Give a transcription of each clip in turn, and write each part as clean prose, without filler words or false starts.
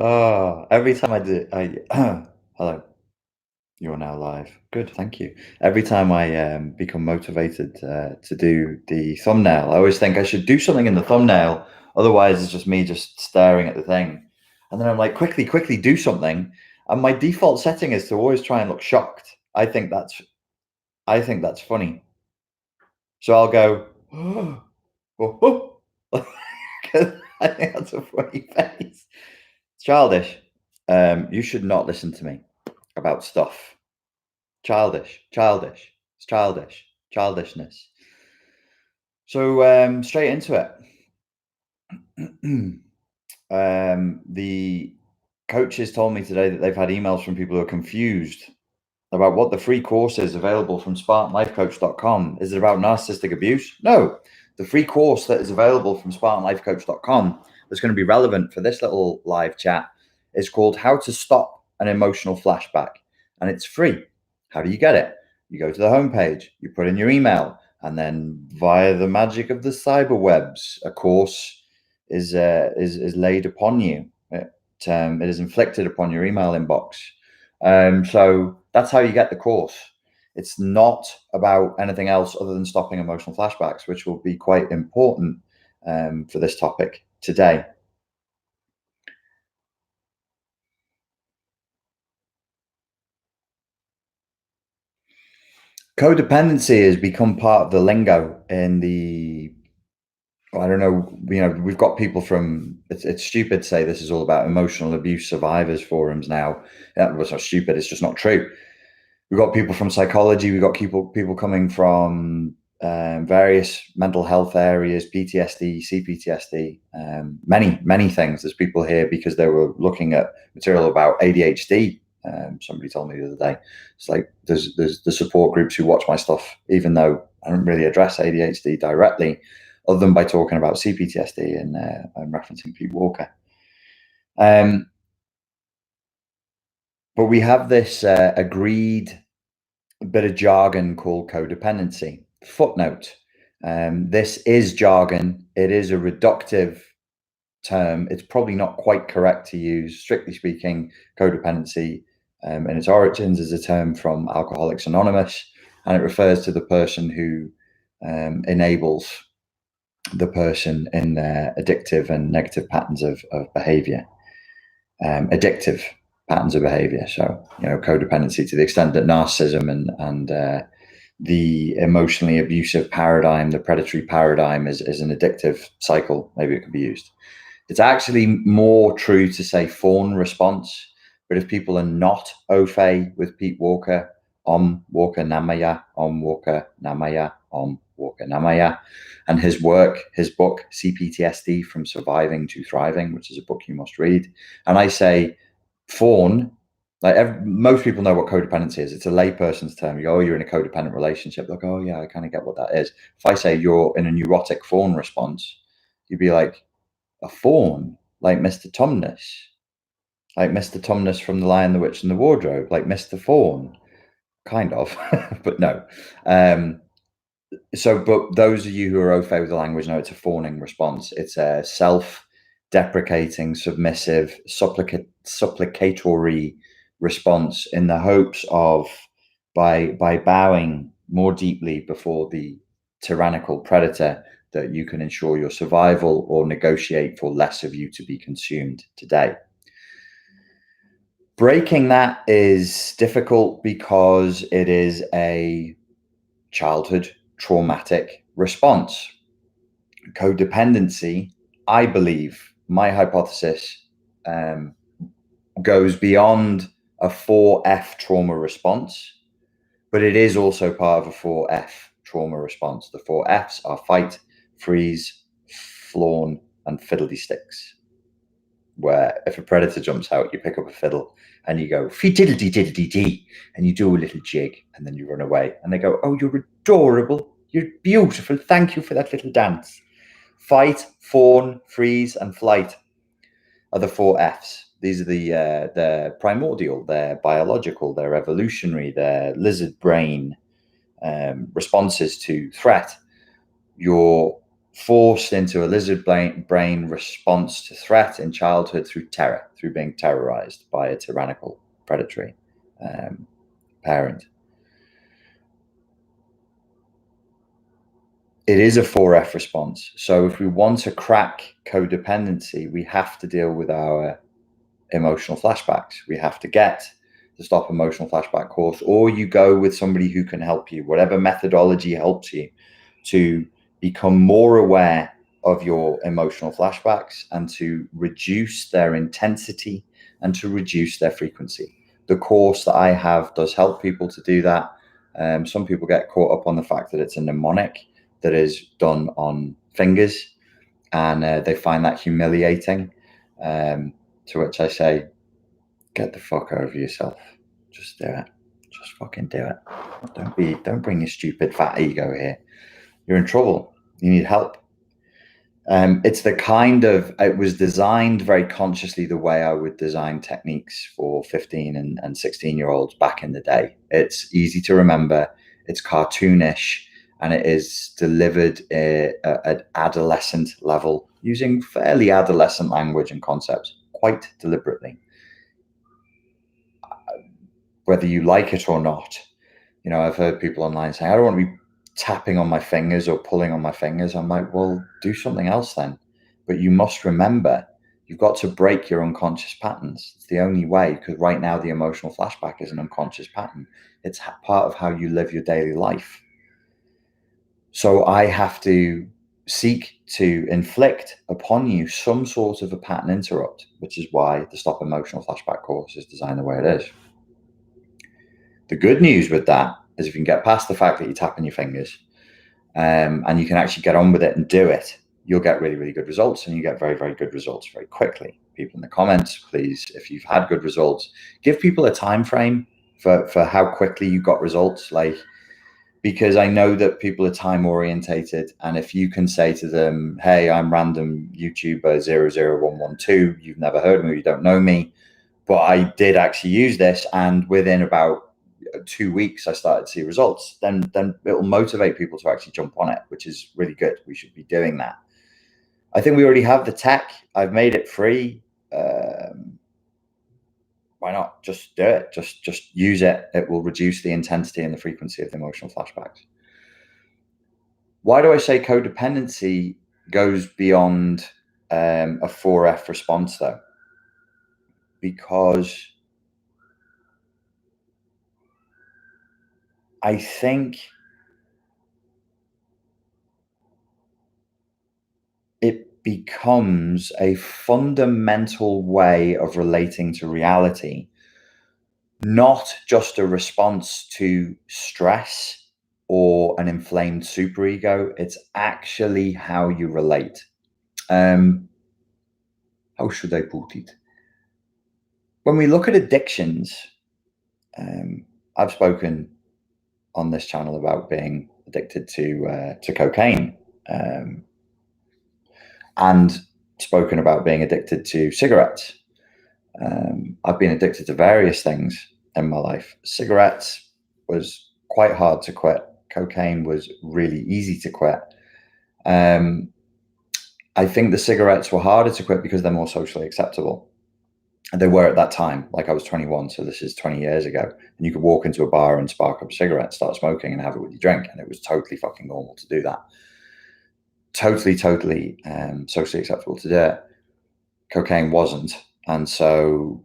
Oh, every time I do, hello, you're now live. Good, thank you. Every time I become motivated to do the thumbnail, I always think I should do something in the thumbnail. Otherwise, it's just me just staring at the thing. And then I'm like, quickly, quickly, do something. And my default setting is to always try and look shocked. I think that's funny. So I'll go, oh, oh, oh. 'Cause I think that's a funny face. It's childish. You should not listen to me about stuff. Childish, childish, it's childish, childishness. So straight into it. The coaches told me today that they've had emails from people who are confused about what the free course is available from SpartanLifeCoach.com. Is it about narcissistic abuse? No. The free course that is available from SpartanLifeCoach.com that's going to be relevant for this little live chat is called How to Stop an Emotional Flashback. And it's free. How do you get it? You go to the homepage, you put in your email, and then via the magic of the cyber webs, a course is laid upon you. It is inflicted upon your email inbox. So that's how you get the course. It's not about anything else other than stopping emotional flashbacks, which will be quite important for this topic today. Codependency has become part of the lingo in the, I don't know, we've got people from, it's stupid to say this is all about emotional abuse survivors forums now. Well, it's not stupid, it's just not true. We've got people from psychology, we've got people coming from various mental health areas, PTSD, CPTSD, many things. There's people here because they were looking at material about ADHD. Somebody told me the other day. It's like there's the support groups who watch my stuff, even though I don't really address ADHD directly, other than by talking about CPTSD and referencing Pete Walker. But we have this agreed bit of jargon called codependency. Footnote. This is jargon. It is a reductive term. It's probably not quite correct to use. Strictly speaking, codependency in its origins is a term from Alcoholics Anonymous, and it refers to the person who enables the person in their addictive and negative patterns of behavior. Addictive patterns of behavior. So, codependency to the extent that narcissism and the emotionally abusive paradigm, the predatory paradigm is an addictive cycle. Maybe it could be used. It's actually more true to say fawn response, but if people are not au fait with Pete Walker, Om Walker Namaya, Om Walker Namaya, Om Walker Namaya, and his work, his book, CPTSD From Surviving to Thriving, which is a book you must read. And I say fawn, like most people know what codependency is. It's a layperson's term. You go, oh, you're in a codependent relationship. Like, oh yeah, I kind of get what that is. If I say you're in a neurotic fawn response, you'd be like, a fawn, like Mr. Tumnus, from The Lion, the Witch, and the Wardrobe, like Mr. Fawn, kind of, but no. But those of you who are au fait with the language know it's a fawning response. It's a self-deprecating, submissive, supplicatory response in the hopes of, by bowing more deeply before the tyrannical predator, that you can ensure your survival or negotiate for less of you to be consumed today. Breaking that is difficult because it is a childhood traumatic response. Codependency, I believe, my hypothesis, goes beyond a 4F trauma response, but it is also part of a 4F trauma response. The 4Fs are fight, freeze, fawn, and fiddly sticks. Where if a predator jumps out, you pick up a fiddle and you go fiddly diddly dee, and you do a little jig, and then you run away. And they go, "Oh, you're adorable, you're beautiful. Thank you for that little dance." Fight, fawn, freeze, and flight are the 4Fs. These are the primordial, they're biological, they're evolutionary, they're lizard brain responses to threat. Your forced into a lizard brain response to threat in childhood through terror, through being terrorized by a tyrannical, predatory parent. It is a 4F response. So if we want to crack codependency, we have to deal with our emotional flashbacks. We have to get the Stop Emotional Flashback course, or you go with somebody who can help you, whatever methodology helps you to become more aware of your emotional flashbacks and to reduce their intensity and to reduce their frequency. The course that I have does help people to do that. Some people get caught up on the fact that it's a mnemonic that is done on fingers, and they find that humiliating. To which I say, get the fuck over yourself. Just do it. Just fucking do it. Don't bring your stupid fat ego here. You're in trouble. You need help. It's the kind of, it was designed very consciously the way I would design techniques for 15 and 16-year-olds back in the day. It's easy to remember. It's cartoonish, and it is delivered at adolescent level using fairly adolescent language and concepts quite deliberately. Whether you like it or not, you know, I've heard people online saying, I don't want to be tapping on my fingers or pulling on my fingers. I'm like, well, do something else then. But you must remember, you've got to break your unconscious patterns. It's the only way, because right now the emotional flashback is an unconscious pattern. It's part of how you live your daily life. So I have to seek to inflict upon you some sort of a pattern interrupt, which is why the Stop Emotional Flashback course is designed the way it is. The good news with that is if you can get past the fact that you're tapping your fingers, and you can actually get on with it and do it, you'll get really, really good results, and you get very, very good results very quickly. People in the comments, please, if you've had good results, give people a time frame for how quickly you got results. Like, because I know that people are time orientated, and if you can say to them, hey, I'm random YouTuber 00112, you've never heard of me, you don't know me, but I did actually use this, and within about 2 weeks I started to see results, then it'll motivate people to actually jump on it, which is really good. We should be doing that. I think we already have the tech. I've made it free. Why not just do it? Just use it. It will reduce the intensity and the frequency of the emotional flashbacks. Why do I say codependency goes beyond a 4F response though? Because I think it becomes a fundamental way of relating to reality, not just a response to stress or an inflamed superego. It's actually how you relate. How should I put it? When we look at addictions, I've spoken on this channel about being addicted to cocaine, and spoken about being addicted to cigarettes. I've been addicted to various things in my life. Cigarettes was quite hard to quit. Cocaine was really easy to quit. I think the cigarettes were harder to quit because they're more socially acceptable. And they were at that time. Like, I was 21, so this is 20 years ago. And you could walk into a bar and spark up a cigarette, start smoking, and have it with your drink. And it was totally fucking normal to do that. Totally socially acceptable to do it. Cocaine wasn't. And so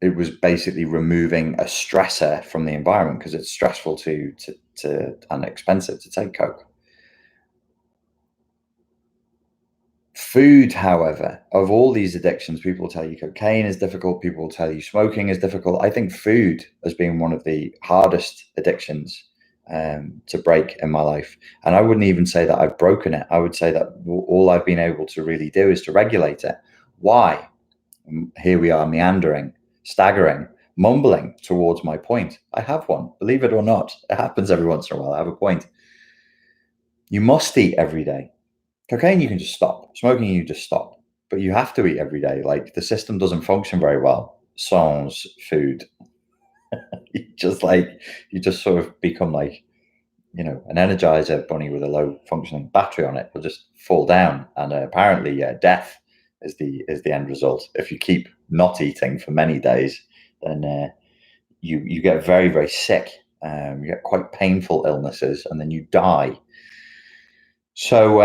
it was basically removing a stressor from the environment, because it's stressful to and expensive to take coke. Food, however, of all these addictions, people will tell you cocaine is difficult, people will tell you smoking is difficult. I think food has been one of the hardest addictions to break in my life. And I wouldn't even say that I've broken it. I would say that all I've been able to really do is to regulate it. Why? Here we are, meandering, staggering, mumbling towards my point. I have one, believe it or not. It happens every once in a while. I have a point. You must eat every day. Cocaine, you can just stop. Smoking, you just stop. But you have to eat every day. Like, the system doesn't function very well sans food. You just sort of become like, an Energizer bunny with a low functioning battery on it will just fall down, and apparently death is the end result. If you keep not eating for many days, then you get very, very sick. You get quite painful illnesses, and then you die. So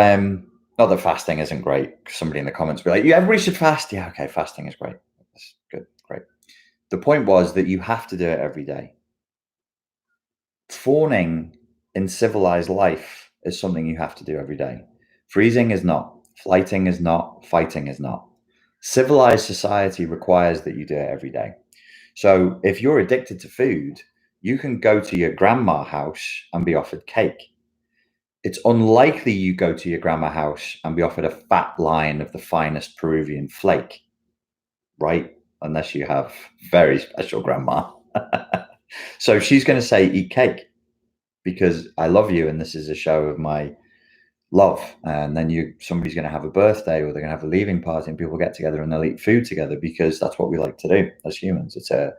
not that fasting isn't great. Somebody in the comments will be like, "Yeah, everybody should fast." Yeah, okay, fasting is great. That's good, great. The point was that you have to do it every day. Fawning in civilized life is something you have to do every day. Freezing is not. Flighting is not. Fighting is not. Civilized society requires that you do it every day. So if you're addicted to food, you can go to your grandma's house and be offered cake. It's unlikely you go to your grandma's house and be offered a fat line of the finest Peruvian flake, right? Unless you have very special grandma. So she's going to say, eat cake because I love you and this is a show of my love. And then somebody's going to have a birthday or they're going to have a leaving party and people get together and they'll eat food together because that's what we like to do as humans. It's a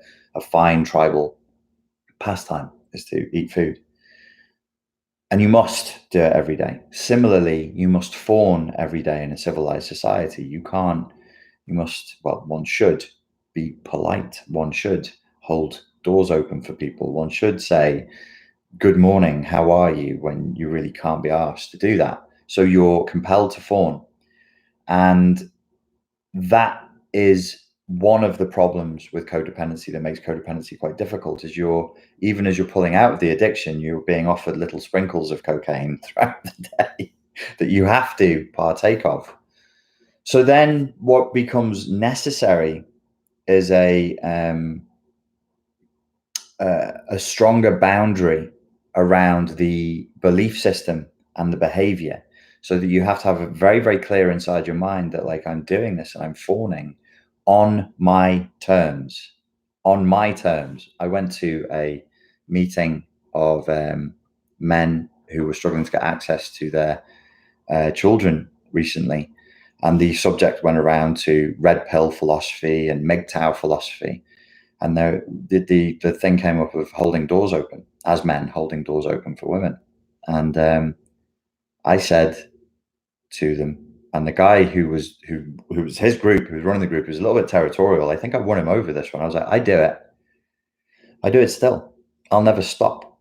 fine tribal pastime is to eat food. And you must do it every day. Similarly, you must fawn every day in a civilized society. One should be polite. One should hold doors open for people. One should say, good morning, how are you, when you really can't be asked to do that. So you're compelled to fawn. And that is one of the problems with codependency that makes codependency quite difficult is even as you're pulling out of the addiction, you're being offered little sprinkles of cocaine throughout the day that you have to partake of. So then what becomes necessary is a stronger boundary around the belief system and the behavior, so that you have to have it very, very clear inside your mind that, like, I'm doing this and I'm fawning on my terms. On my terms. I went to a meeting of men who were struggling to get access to their children recently, and the subject went around to red pill philosophy and MGTOW philosophy. And the thing came up of holding doors open, as men holding doors open for women. And I said to them, and the guy who was his group, who was running the group, was a little bit territorial. I think I won him over this one. I was like, I do it still. I'll never stop.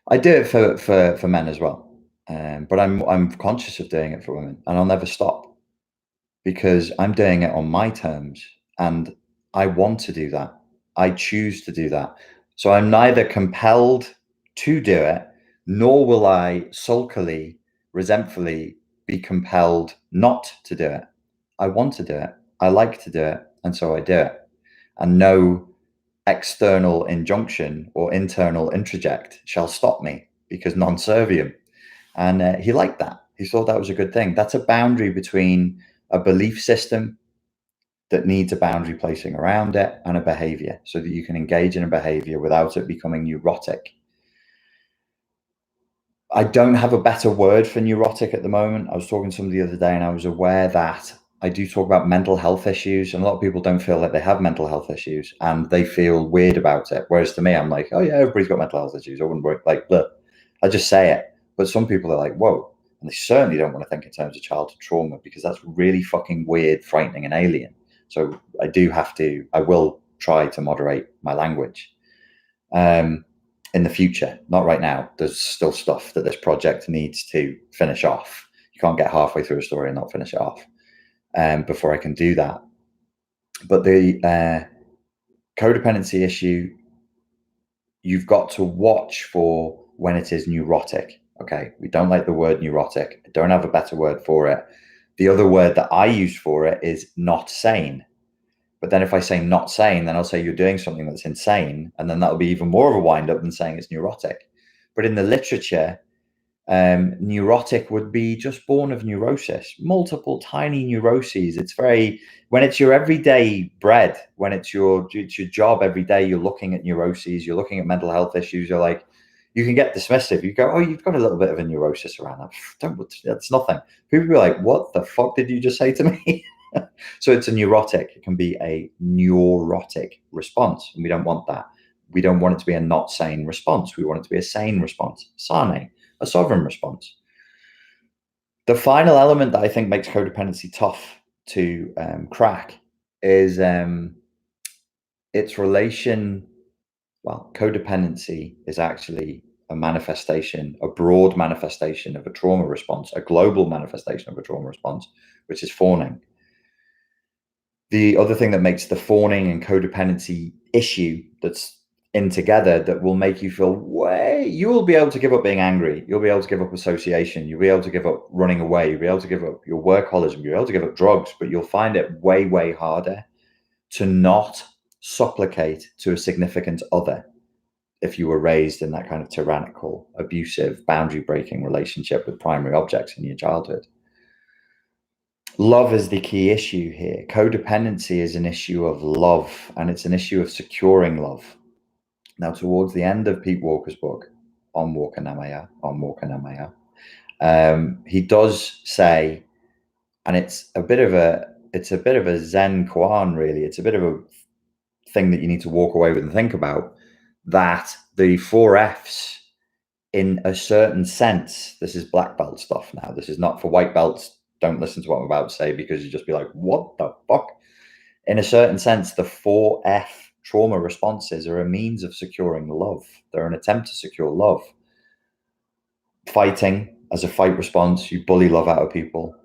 I do it for men as well, but I'm conscious of doing it for women, and I'll never stop because I'm doing it on my terms, and I want to do that. I choose to do that. So I'm neither compelled to do it, nor will I sulkily, resentfully be compelled not to do it. I want to do it. I like to do it. And so I do it. And no external injunction or internal introject shall stop me, because non serviam. And he liked that. He thought that was a good thing. That's a boundary between a belief system that needs a boundary placing around it and a behavior, so that you can engage in a behavior without it becoming neurotic. I don't have a better word for neurotic at the moment. I was talking to somebody the other day and I was aware that I do talk about mental health issues, and a lot of people don't feel like they have mental health issues and they feel weird about it. Whereas to me, I'm like, oh yeah, everybody's got mental health issues. I wouldn't worry. Like, look, I just say it. But some people are like, whoa. And they certainly don't want to think in terms of childhood trauma, because that's really fucking weird, frightening, and alien. So I will try to moderate my language in the future, not right now. There's still stuff that this project needs to finish off. You can't get halfway through a story and not finish it off before I can do that. But the codependency issue, you've got to watch for when it is neurotic. Okay, we don't like the word neurotic. I don't have a better word for it. The other word that I use for it is not sane. But then if I say not sane, then I'll say you're doing something that's insane. And then that'll be even more of a wind up than saying it's neurotic. But in the literature, neurotic would be just born of neurosis, multiple tiny neuroses. When it's your everyday bread, when it's your job every day, you're looking at neuroses, you're looking at mental health issues, you can get dismissive. You go, oh, you've got a little bit of a neurosis around that. That's nothing. People be like, what the fuck did you just say to me? So it's a neurotic. It can be a neurotic response, and we don't want that. We don't want it to be a not sane response. We want it to be a sane response, sane, a sovereign response. The final element that I think makes codependency tough to crack is its relation. Well, codependency is actually a manifestation, a broad manifestation of a trauma response, a global manifestation of a trauma response, which is fawning. The other thing that makes the fawning and codependency issue that's in together that will make you feel you will be able to give up being angry. You'll be able to give up association. You'll be able to give up running away. You'll be able to give up your workaholism. You'll be able to give up drugs, but you'll find it way, way harder to not supplicate to a significant other if you were raised in that kind of tyrannical, abusive, boundary-breaking relationship with primary objects in your childhood. Love is the key issue here. Codependency is an issue of love, and it's an issue of securing love. Now, towards the end of Pete Walker's book, On Walkanamaya, he does say, and it's a bit of a Zen koan, really. It's a bit of a thing that you need to walk away with and think about, that the 4 Fs, in a certain sense, this is black belt stuff now. This is not for white belts. Don't listen to what I'm about to say, because you just be like, what the fuck? In a certain sense, the 4F trauma responses are a means of securing love. They're an attempt to secure love. Fighting as a fight response, you bully love out of people.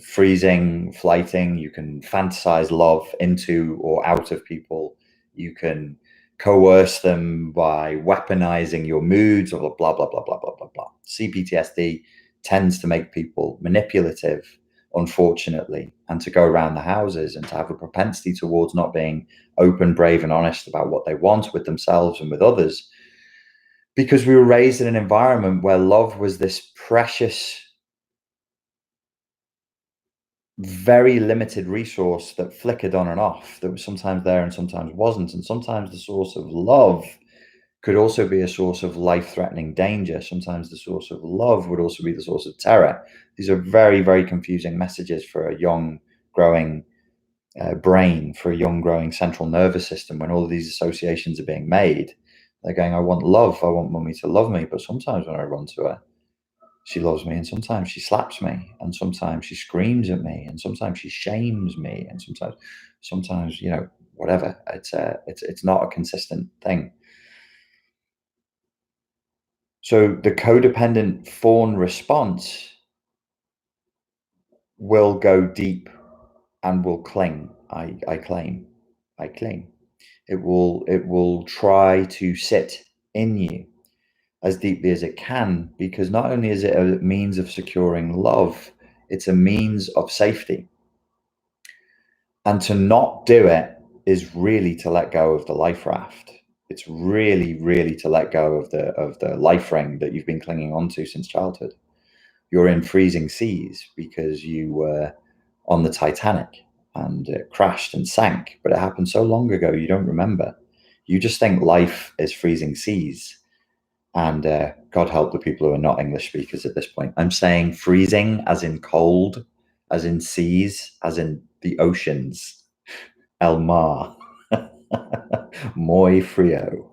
Freezing, flighting, you can fantasize love into or out of people. You can coerce them by weaponizing your moods, or blah, blah, blah, blah, blah, blah, blah. CPTSD tends to make people manipulative, unfortunately, and to go around the houses and to have a propensity towards not being open, brave, and honest about what they want with themselves and with others, because we were raised in an environment where love was this precious, very limited resource that flickered on and off, that was sometimes there and sometimes wasn't. And sometimes the source of love could also be a source of life-threatening danger. Sometimes the source of love would also be the source of terror. These are very, very confusing messages for a young, growing brain, for a young, growing central nervous system. When all of these associations are being made, they're going, I want love. I want mommy to love me. But sometimes when I run to her, she loves me, and sometimes she slaps me, and sometimes she screams at me, and sometimes she shames me, and sometimes whatever. It's not a consistent thing. So the codependent fawn response will go deep and will cling. I claim. It will try to sit in you as deeply as it can, because not only is it a means of securing love, it's a means of safety. And to not do it is really to let go of the life raft. It's really, really to let go of the life ring that you've been clinging onto since childhood. You're in freezing seas because you were on the Titanic and it crashed and sank, but it happened so long ago you don't remember. You just think life is freezing seas. And God help the people who are not English speakers at this point. I'm saying freezing as in cold, as in seas, as in the oceans. El mar. Muy frio.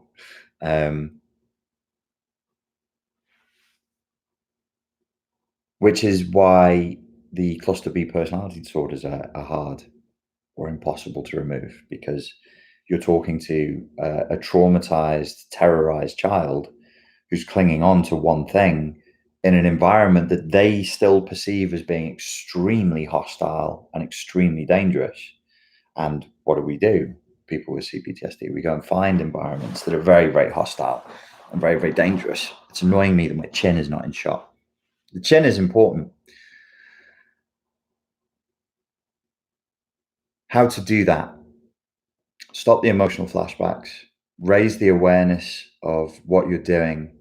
Which is why the cluster B personality disorders are hard or impossible to remove, because you're talking to a traumatized, terrorized child who's clinging on to one thing in an environment that they still perceive as being extremely hostile and extremely dangerous. And what do? People with CPTSD, we go and find environments that are very, very hostile and very, very dangerous. It's annoying me that my chin is not in shot. The chin is important. How to do that? Stop the emotional flashbacks, raise the awareness of what you're doing.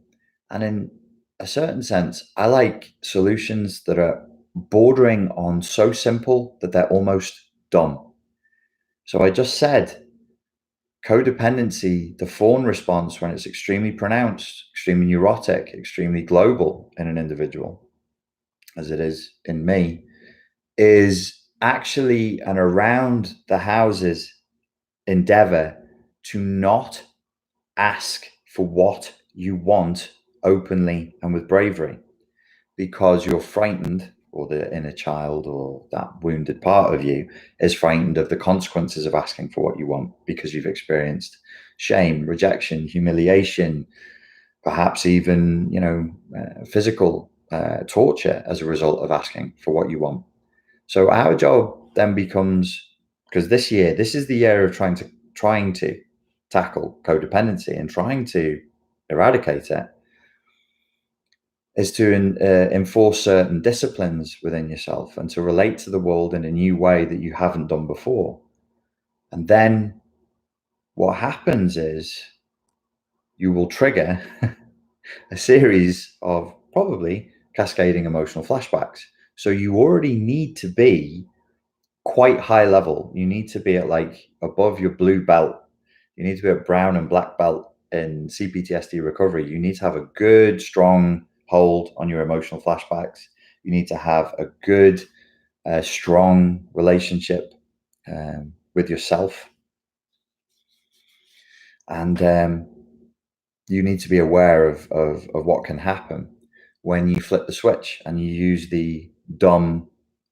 And in a certain sense, I like solutions that are bordering on so simple that they're almost dumb. So I just said codependency, the fawn response, when it's extremely pronounced, extremely neurotic, extremely global in an individual, as it is in me, is actually an around the houses endeavor to not ask for what you want openly and with bravery, because you're frightened, or the inner child or that wounded part of you is frightened of the consequences of asking for what you want, because you've experienced shame, rejection, humiliation, perhaps even, physical torture as a result of asking for what you want. So our job then becomes, because this is the year of trying to tackle codependency and trying to eradicate it, is to enforce certain disciplines within yourself and to relate to the world in a new way that you haven't done before. And then what happens is you will trigger a series of probably cascading emotional flashbacks. So you already need to be quite high level. You need to be at like above your blue belt. You need to be at brown and black belt in CPTSD recovery. You need to have a good, strong hold on your emotional flashbacks. You need to have a good, strong relationship with yourself. And you need to be aware of what can happen when you flip the switch and you use the dumb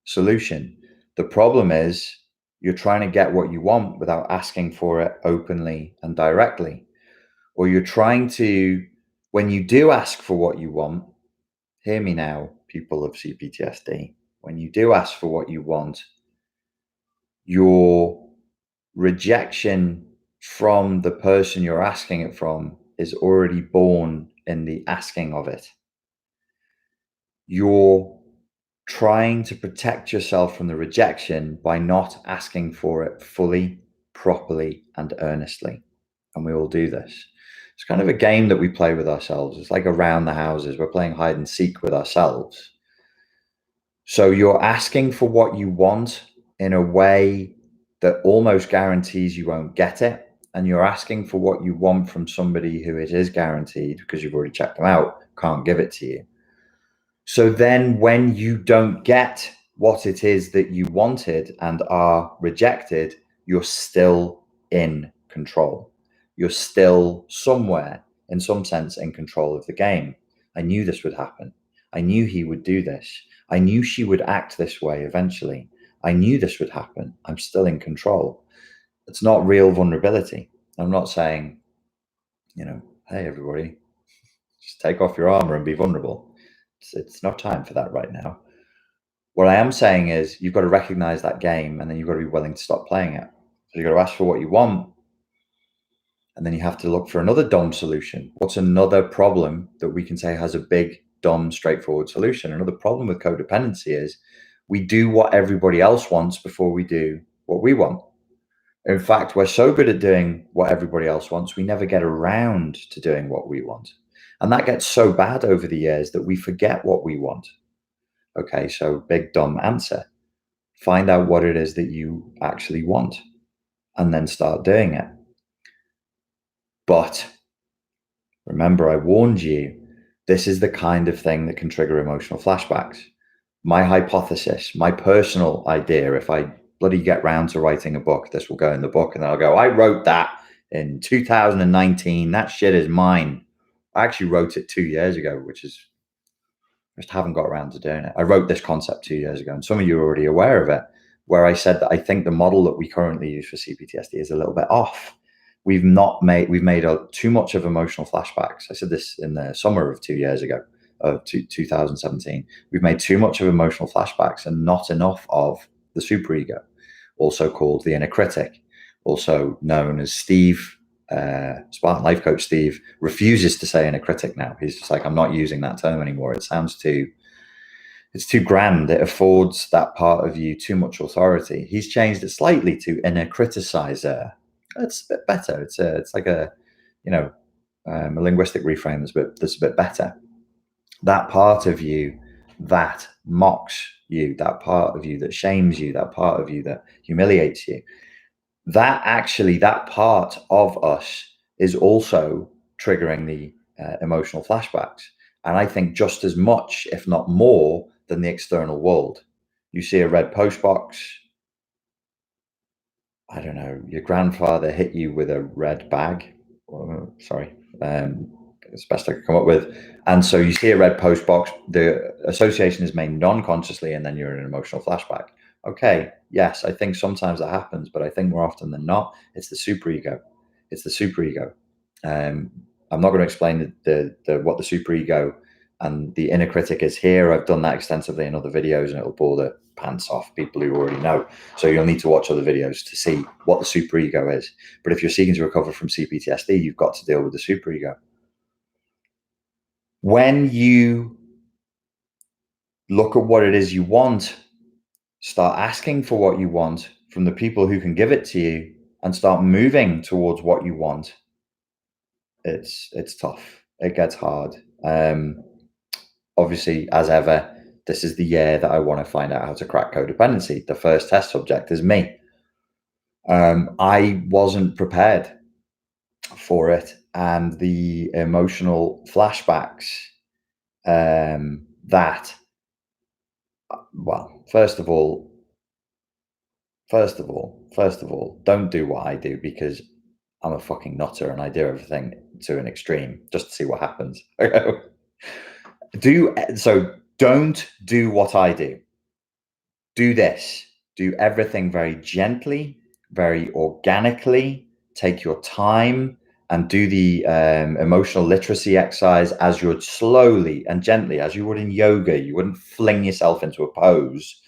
solution. The problem is you're trying to get what you want without asking for it openly and directly. Or you're trying to, when you do ask for what you want, hear me now, people of CPTSD, when you do ask for what you want, your rejection from the person you're asking it from is already born in the asking of it. You're trying to protect yourself from the rejection by not asking for it fully, properly, and earnestly. And we all do this. It's kind of a game that we play with ourselves. It's like around the houses. We're playing hide and seek with ourselves. So you're asking for what you want in a way that almost guarantees you won't get it. And you're asking for what you want from somebody who it is guaranteed, because you've already checked them out, can't give it to you. So then when you don't get what it is that you wanted and are rejected, you're still in control. You're still somewhere, in some sense, in control of the game. I knew this would happen. I knew he would do this. I knew she would act this way eventually. I knew this would happen. I'm still in control. It's not real vulnerability. I'm not saying, hey, everybody, just take off your armor and be vulnerable. It's not time for that right now. What I am saying is you've got to recognize that game, and then you've got to be willing to stop playing it. So you've got to ask for what you want, and then you have to look for another dumb solution. What's another problem that we can say has a big, dumb, straightforward solution? Another problem with codependency is we do what everybody else wants before we do what we want. In fact, we're so good at doing what everybody else wants, we never get around to doing what we want. And that gets so bad over the years that we forget what we want. Okay, so big, dumb answer. Find out what it is that you actually want and then start doing it. But remember, I warned you, this is the kind of thing that can trigger emotional flashbacks. My hypothesis, my personal idea, if I bloody get round to writing a book, this will go in the book, and then I'll go, I wrote that in 2019. That shit is mine. I actually wrote it 2 years ago, which is, I just haven't got around to doing it. I wrote this concept 2 years ago, and some of you are already aware of it, where I said that I think the model that we currently use for CPTSD is a little bit off. We've made too much of emotional flashbacks. I said this in the summer of 2 years ago, of 2017. We've made too much of emotional flashbacks and not enough of the superego, also called the inner critic, also known as Steve. Spartan life coach Steve refuses to say inner critic now. He's just like, I'm not using that term anymore. It's too grand. It affords that part of you too much authority. He's changed it slightly to inner criticizer. It's a bit better. It's like a linguistic reframe that's a bit better. That part of you that mocks you, that part of you that shames you, that part of you that humiliates you, that part of us is also triggering the emotional flashbacks. And I think just as much, if not more, than the external world. You see a red post box. I don't know, your grandfather hit you with a red bag, sorry, it's best I could come up with. And so you see a red post box, the association is made non-consciously, and then you're in an emotional flashback. Okay, yes, I think sometimes that happens, but I think more often than not, it's the superego. It's the superego. I'm not going to explain what the superego and the inner critic is here. I've done that extensively in other videos, and it'll bore the pants off people who already know. So you'll need to watch other videos to see what the superego is. But if you're seeking to recover from CPTSD, you've got to deal with the superego. When you look at what it is you want, start asking for what you want from the people who can give it to you, and start moving towards what you want, it's tough. It gets hard. Obviously, as ever, this is the year that I want to find out how to crack codependency. The first test subject is me. I wasn't prepared for it, and the emotional flashbacks that, well, first of all, don't do what I do, because I'm a fucking nutter and I do everything to an extreme just to see what happens. Don't do what I do. Do this. Do everything very gently, very organically. Take your time and do the emotional literacy exercise as you would slowly and gently, as you would in yoga. You wouldn't fling yourself into a pose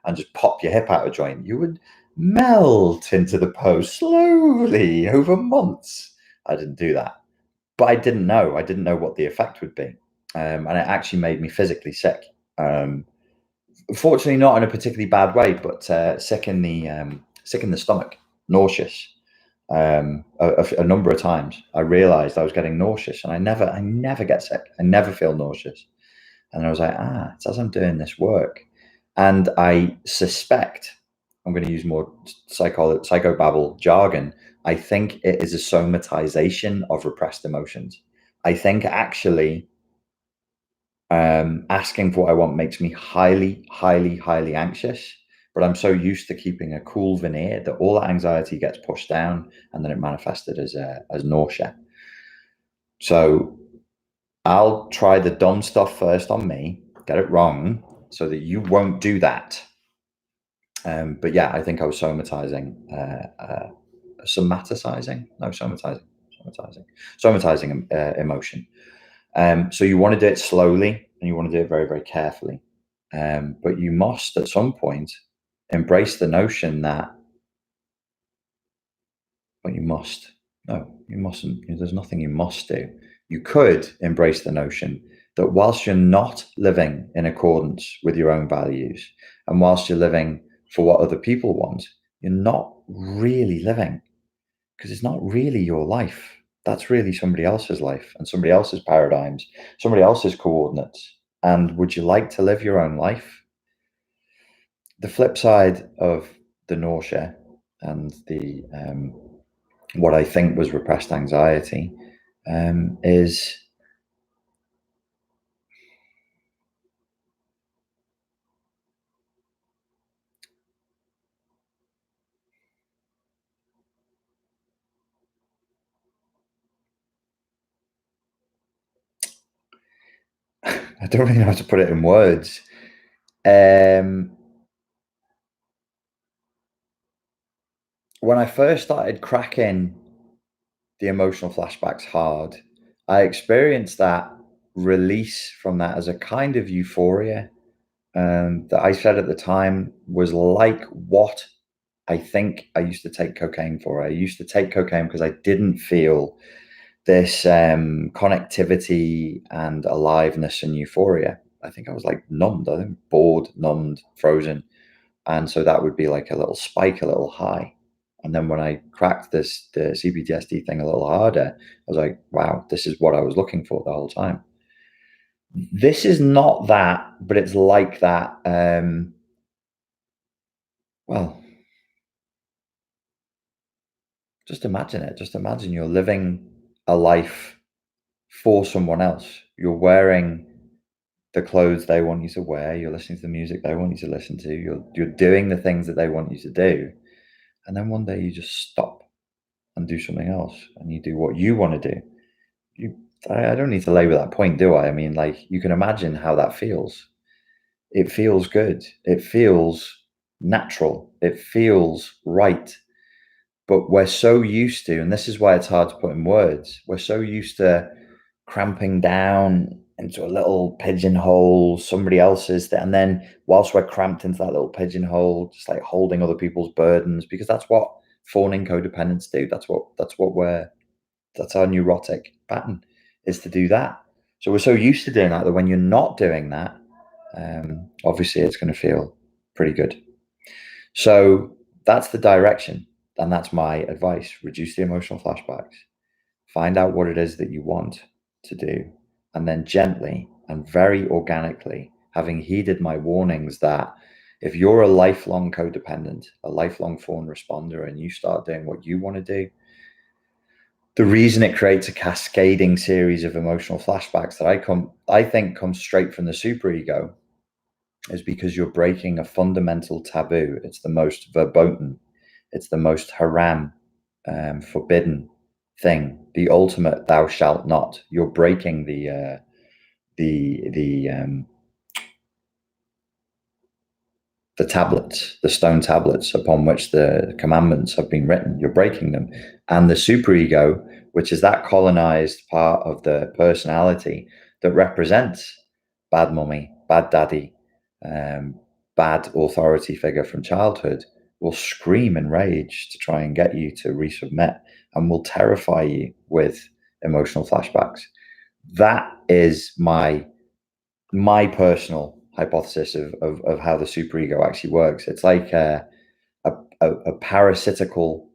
and just pop your hip out of joint. You would melt into the pose slowly over months. I didn't do that, but I didn't know. I didn't know what the effect would be. And it actually made me physically sick. Fortunately, not in a particularly bad way, but sick in the stomach, nauseous. A number of times, I realized I was getting nauseous, and I never get sick. I never feel nauseous. And I was like, it's as I'm doing this work, and I suspect, I'm going to use more psychobabble jargon, I think it is a somatization of repressed emotions. I think actually asking for what I want makes me highly, highly, highly anxious. But I'm so used to keeping a cool veneer that all that anxiety gets pushed down, and then it manifested as nausea. So I'll try the dumb stuff first on me, get it wrong, so that you won't do that. But yeah, I think I was somatizing, emotion. So you want to do it slowly, and you want to do it very, very carefully. But you must, at some point, embrace the notion that, well, you must. No, you mustn't. There's nothing you must do. You could embrace the notion that whilst you're not living in accordance with your own values, and whilst you're living for what other people want, you're not really living, because it's not really your life. That's really somebody else's life and somebody else's paradigms, somebody else's coordinates. And would you like to live your own life? The flip side of the nausea and the what I think was repressed anxiety is I don't really know how to put it in words. When I first started cracking the emotional flashbacks hard, I experienced that release from that as a kind of euphoria that I said at the time was like what I think I used to take cocaine for. I used to take cocaine because I didn't feel this connectivity and aliveness and euphoria. I think I was like numbed, I think bored, numbed, frozen. And so that would be like a little spike, a little high. And then when I cracked the CPTSD thing a little harder, I was like, wow, this is what I was looking for the whole time. This is not that, but it's like that. Well, just imagine it. Just imagine you're living a life for someone else. You're wearing the clothes they want you to wear. You're listening to the music they want you to listen to. You're doing the things that they want you to do. And then one day you just stop. and do something else, and you do what you want to do. I don't need to labor that point, do I? I mean, like, you can imagine how that feels. It feels good. It feels natural. It feels right. But we're so used to, and this is why it's hard to put in words, we're so used to cramping down into a little pigeonhole, somebody else's, and then whilst we're cramped into that little pigeonhole, just like holding other people's burdens, because that's what fawning codependents do. That's our neurotic pattern, is to do that. So we're so used to doing that that when you're not doing that, obviously it's going to feel pretty good. So that's the direction, and that's my advice. Reduce the emotional flashbacks. Find out what it is that you want to do, and then gently and very organically, having heeded my warnings that if you're a lifelong codependent, a lifelong fawn responder, and you start doing what you want to do, the reason it creates a cascading series of emotional flashbacks that I think comes straight from the superego is because you're breaking a fundamental taboo. It's the most verboten, it's the most haram, forbidden thing, the ultimate thou shalt not. You're breaking the tablets, the stone tablets upon which the commandments have been written. You're breaking them. And the superego, which is that colonized part of the personality that represents bad mummy, bad daddy, bad authority figure from childhood, will scream in rage to try and get you to resubmit, and will terrify you with emotional flashbacks. That is my personal hypothesis of how the superego actually works. It's like a parasitical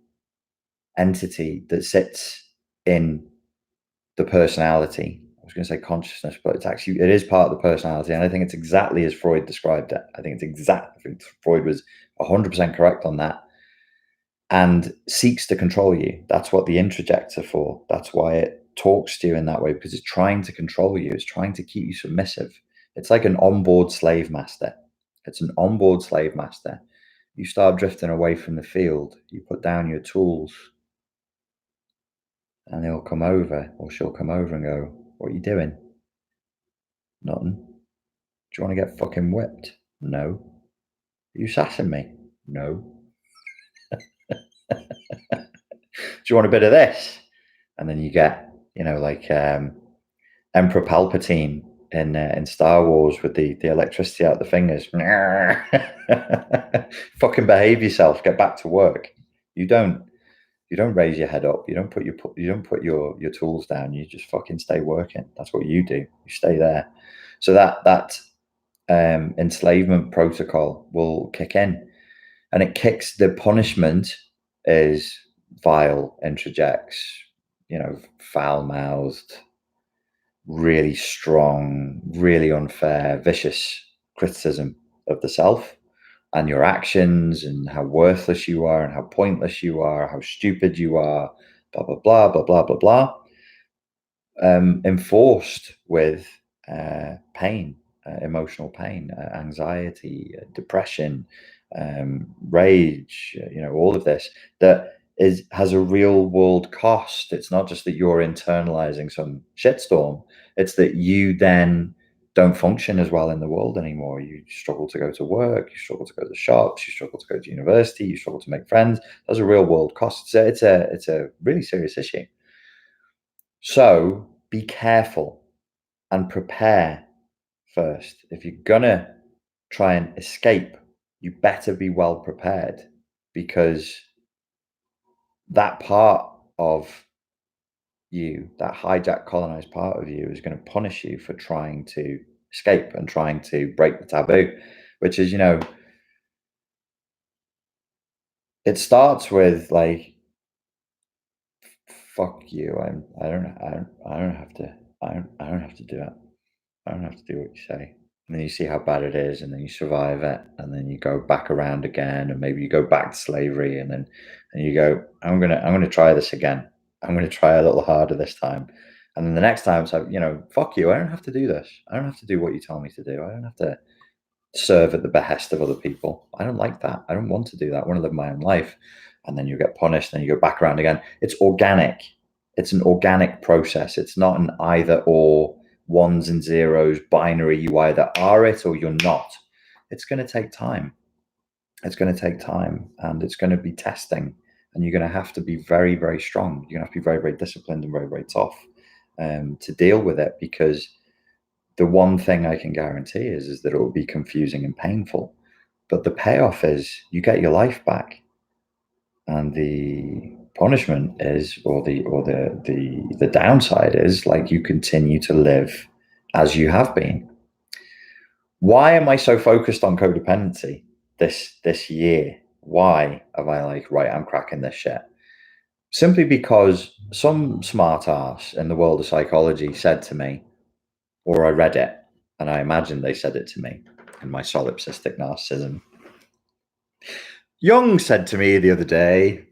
entity that sits in the personality. I was going to say consciousness, but it is part of the personality, and I think it's exactly as Freud described it. I think Freud was 100% correct on that, and seeks to control you. That's what the introjects are for. That's why it talks to you in that way, because it's trying to control you. It's trying to keep you submissive. It's like an onboard slave master. It's an onboard slave master. You start drifting away from the field, you put down your tools, and he'll come over, or she'll come over and go, "What are you doing?" "Nothing." "Do you want to get fucking whipped?" "No." "Are you sassing me?" "No." "Do you want a bit of this?" And then you get, like Emperor Palpatine in Star Wars with the electricity out the fingers. Fucking behave yourself. Get back to work. You don't raise your head up. You don't put your tools down. You just fucking stay working. That's what you do. You stay there. So that enslavement protocol will kick in, and it kicks. The punishment is vile, interjects, foul mouthed, really strong, really unfair, vicious criticism of the self and your actions, and how worthless you are, and how pointless you are, how stupid you are, blah, blah, blah, blah, blah, blah, blah. Enforced with pain, emotional pain, anxiety, depression, rage, all of this that has a real world cost. It's not just that you're internalizing some shitstorm, it's that you then don't function as well in the world anymore. You struggle to go to work, you struggle to go to shops, you struggle to go to university, you struggle to make friends. There's a real world cost. It's a really serious issue. So be careful and prepare first. If you're gonna try and escape, you better be well prepared, because that part of you, that hijacked, colonized part of you, is going to punish you for trying to escape and trying to break the taboo, which is, it starts with like, fuck you. I don't have to, I don't have to do it. I don't have to do what you say. And then you see how bad it is, and then you survive it, and then you go back around again, and maybe you go back to slavery, and you go, I'm gonna try this again. I'm gonna try a little harder this time. And then the next time it's like, fuck you, I don't have to do this. I don't have to do what you tell me to do. I don't have to serve at the behest of other people. I don't like that. I don't want to do that. I want to live my own life. and then you get punished, and you go back around again. It's organic. It's an organic process. It's not an either or, ones and zeros, binary. You either are it or you're not. It's going to take time. It's going to take time, and it's going to be testing, and you're going to have to be very, very strong. You're going to have to be very, very disciplined and very, very tough to deal with it, because the one thing I can guarantee is that it will be confusing and painful, but the payoff is you get your life back, and the punishment is, or the downside is, like, you continue to live as you have been. Why am I so focused on codependency this year? Why have I like, right, I'm cracking this shit? Simply because some smart ass in the world of psychology said to me, or I read it, and I imagine they said it to me in my solipsistic narcissism. Young said to me the other day,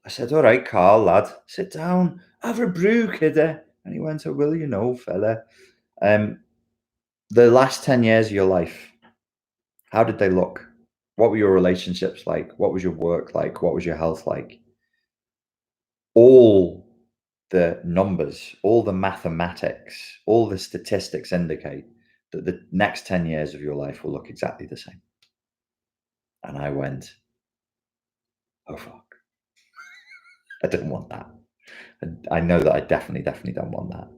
I said, all right, Carl, lad, sit down, have a brew, kidder. And he went, oh, well, you know, fella, the last 10 years of your life, how did they look? What were your relationships like? What was your work like? What was your health like? All the numbers, all the mathematics, all the statistics indicate that the next 10 years of your life will look exactly the same. And I went, oh, fuck. I didn't want that. And I know that I definitely don't want that.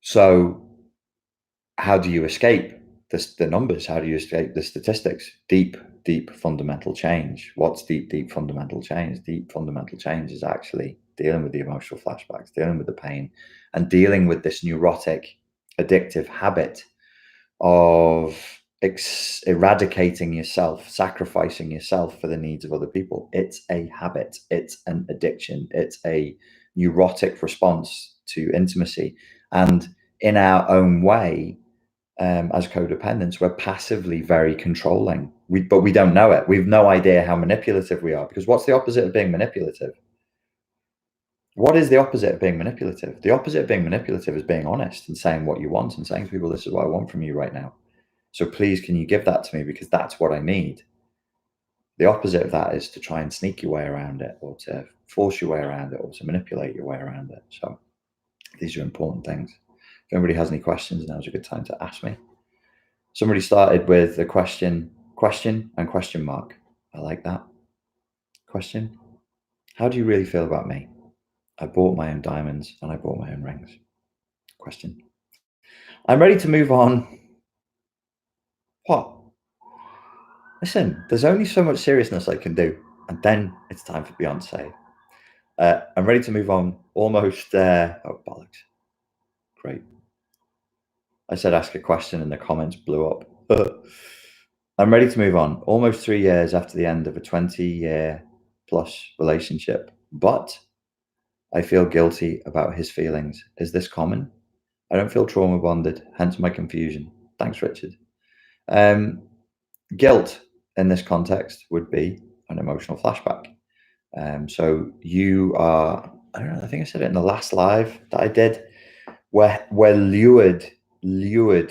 So how do you escape the numbers? How do you escape the statistics? Deep fundamental change. What's deep fundamental change? Deep fundamental change is actually dealing with the emotional flashbacks, dealing with the pain, and dealing with this neurotic, addictive habit of eradicating yourself, sacrificing yourself for the needs of other people. It's a habit. It's an addiction. It's a neurotic response to intimacy. And in our own way, as codependents, we're passively very controlling, but we don't know it. We've no idea how manipulative we are, because what's the opposite of being manipulative? What is the opposite of being manipulative? The opposite of being manipulative is being honest and saying what you want and saying to people, this is what I want from you right now. So please, can you give that to me, because that's what I need. The opposite of that is to try and sneak your way around it, or to force your way around it, or to manipulate your way around it. So these are important things. If anybody has any questions, now's a good time to ask me. Somebody started with a question and question mark. I like that. Question. How do you really feel about me? I bought my own diamonds and I bought my own rings. Question. I'm ready to move on. What? Listen, there's only so much seriousness I can do, and then it's time for Beyonce. I'm ready to move on. Almost. Oh, bollocks. Great. I said ask a question and the comments blew up. I'm ready to move on. Almost 3 years after the end of a 20-year plus relationship, but I feel guilty about his feelings. Is this common? I don't feel trauma bonded, hence my confusion. Thanks, Richard. Guilt in this context would be an emotional flashback. So you are, I don't know, I think I said it in the last live that I did, we're lured,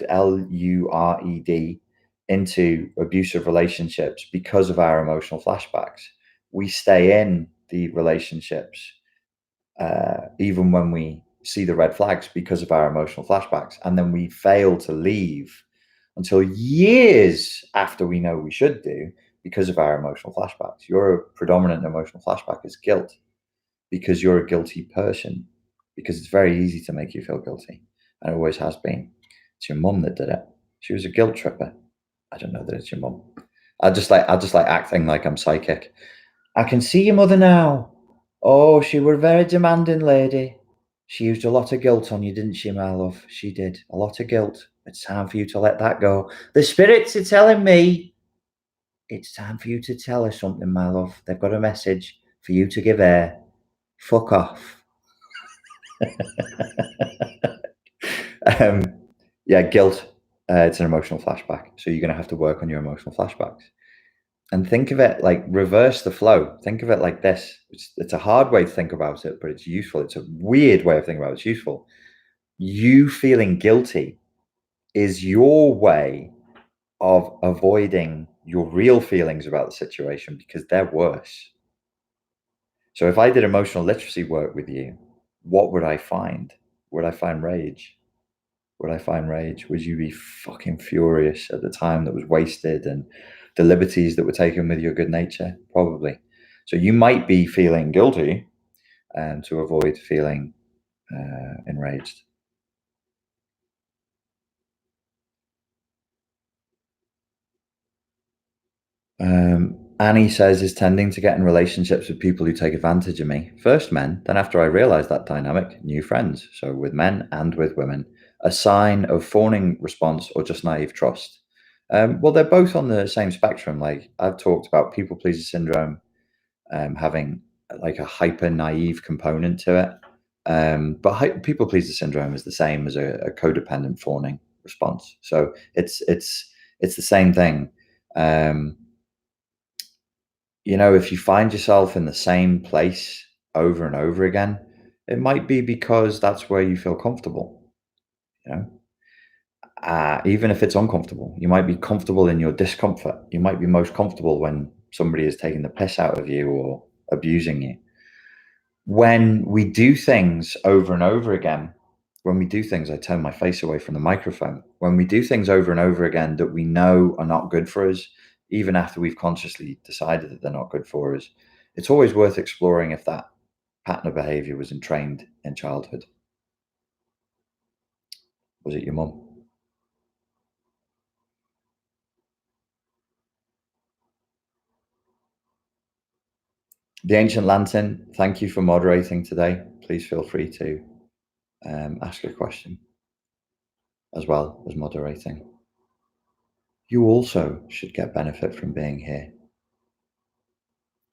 L-U-R-E-D, into abusive relationships because of our emotional flashbacks. We stay in the relationships even when we see the red flags because of our emotional flashbacks, and then we fail to leave until years after we know we should do because of our emotional flashbacks. Your predominant emotional flashback is guilt, because you're a guilty person, because it's very easy to make you feel guilty, and it always has been. It's your mum that did it. She was a guilt tripper. I don't know that it's your mum. I just like acting like I'm psychic. I can see your mother now. Oh, she were a very demanding lady. She used a lot of guilt on you, didn't she, my love? She did. A lot of guilt. It's time for you to let that go. The spirits are telling me it's time for you to tell her something, my love. They've got a message for you to give her. Fuck off. Yeah, guilt. It's an emotional flashback. So you're going to have to work on your emotional flashbacks. And think of it like reverse the flow. Think of it like this. It's a hard way to think about it, but it's useful. It's a weird way of thinking about it. It's useful. You feeling guilty is your way of avoiding your real feelings about the situation, because they're worse. So if I did emotional literacy work with you, what would I find? Would I find rage? Would I find rage? Would you be fucking furious at the time that was wasted and the liberties that were taken with your good nature? Probably. So you might be feeling guilty to avoid feeling enraged. Annie says is tending to get in relationships with people who take advantage of me. First men, then after I realized that dynamic, new friends. So with men and with women, a sign of fawning response or just naive trust. Well, they're both on the same spectrum. Like I've talked about people pleaser syndrome having like a hyper naive component to it. But people pleaser syndrome is the same as a codependent fawning response. So it's the same thing. Um, if you find yourself in the same place over and over again, it might be because that's where you feel comfortable. You know, even if it's uncomfortable, you might be comfortable in your discomfort. You might be most comfortable when somebody is taking the piss out of you or abusing you. When we do things over and over again, when we do things, I turn my face away from the microphone. When we do things over and over again that we know are not good for us, even after we've consciously decided that they're not good for us, it's always worth exploring if that pattern of behavior was entrained in childhood. Was it your mum? The Ancient Lantern, thank you for moderating today. Please feel free to ask a question as well as moderating. You also should get benefit from being here.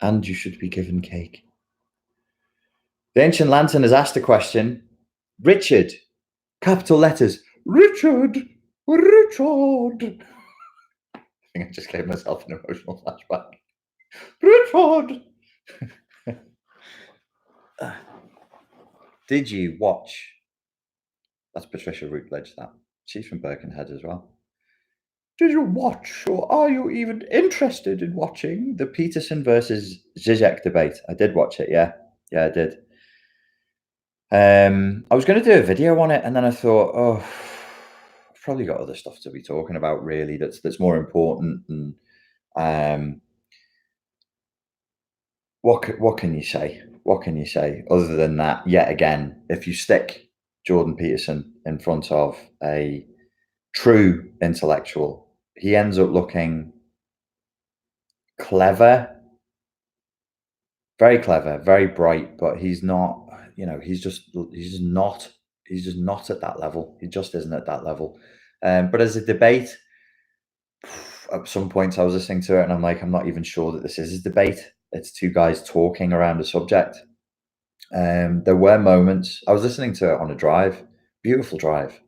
And you should be given cake. The Ancient Lantern has asked a question. Richard, capital letters. Richard. I think I just gave myself an emotional flashback. Richard. Did you watch? That's Patricia Routledge, that. She's from Birkenhead as well. Did you watch, or are you even interested in watching the Peterson versus Zizek debate? I did watch it, yeah. Yeah, I did. I was going to do a video on it, and then I thought, oh, I've probably got other stuff to be talking about, really. That's more important. And what can you say? What can you say other than that? Yet again, if you stick Jordan Peterson in front of a true intellectual, he ends up looking clever, very bright, but he's not. He's just not. He's just not at that level. He just isn't at that level. But as a debate, at some points I was listening to it and I'm like, I'm not even sure that this is a debate. It's two guys talking around a subject. There were moments, I was listening to it on a drive, beautiful drive.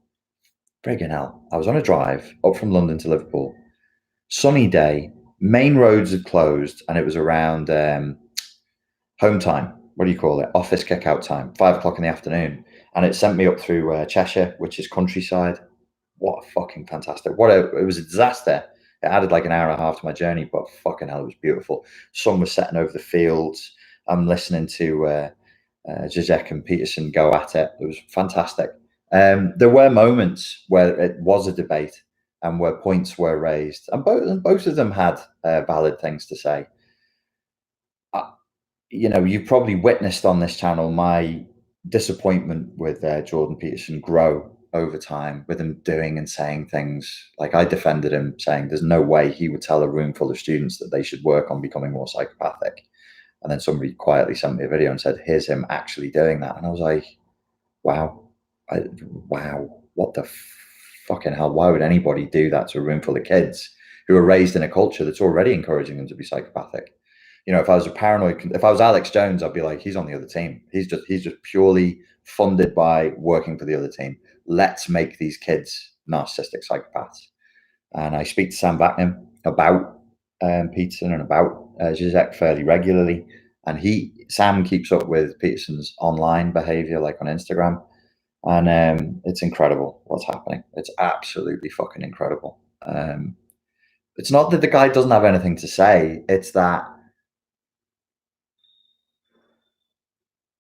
Friggin' hell. I was on a drive up from London to Liverpool, sunny day, main roads had closed, and it was around home time. What do you call it? Office kick out time, 5 o'clock in the afternoon. And it sent me up through Cheshire, which is countryside. What a fucking fantastic! It was a disaster. It added like an hour and a half to my journey, but fucking hell, it was beautiful. Sun was setting over the fields. I'm listening to Zizek and Peterson go at it. It was fantastic. There were moments where it was a debate and where points were raised, and both of them had valid things to say. You've probably witnessed on this channel my disappointment with Jordan Peterson grow over time, with him doing and saying things like, I defended him saying there's no way he would tell a room full of students that they should work on becoming more psychopathic. And then somebody quietly sent me a video and said, here's him actually doing that. And I was like, wow, wow, what the fucking hell? Why would anybody do that to a room full of kids who are raised in a culture that's already encouraging them to be psychopathic? If I was if I was Alex Jones, I'd be like, he's on the other team. He's just purely funded by working for the other team. Let's make these kids narcissistic psychopaths. And I speak to Sam Backman about Peterson and about Zizek fairly regularly. And Sam keeps up with Peterson's online behavior, like on Instagram. And it's incredible what's happening. It's absolutely fucking incredible. It's not that the guy doesn't have anything to say. It's that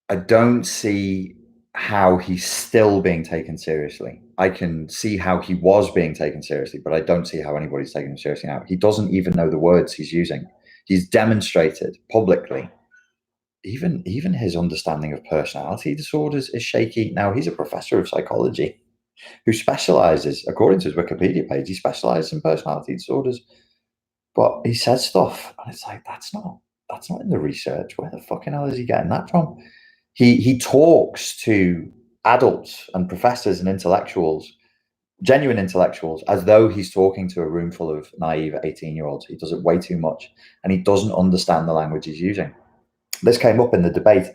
I don't see how he's still being taken seriously. I can see how he was being taken seriously, but I don't see how anybody's taking him seriously now. He doesn't even know the words he's using. He's demonstrated publicly. Even his understanding of personality disorders is shaky. Now, he's a professor of psychology who specializes, according to his Wikipedia page, he specializes in personality disorders. But he says stuff, and it's like, that's not in the research. Where the fucking hell is he getting that from? He talks to adults and professors and intellectuals, genuine intellectuals, as though he's talking to a room full of naive 18-year-olds. He does it way too much, and he doesn't understand the language he's using. This came up in the debate,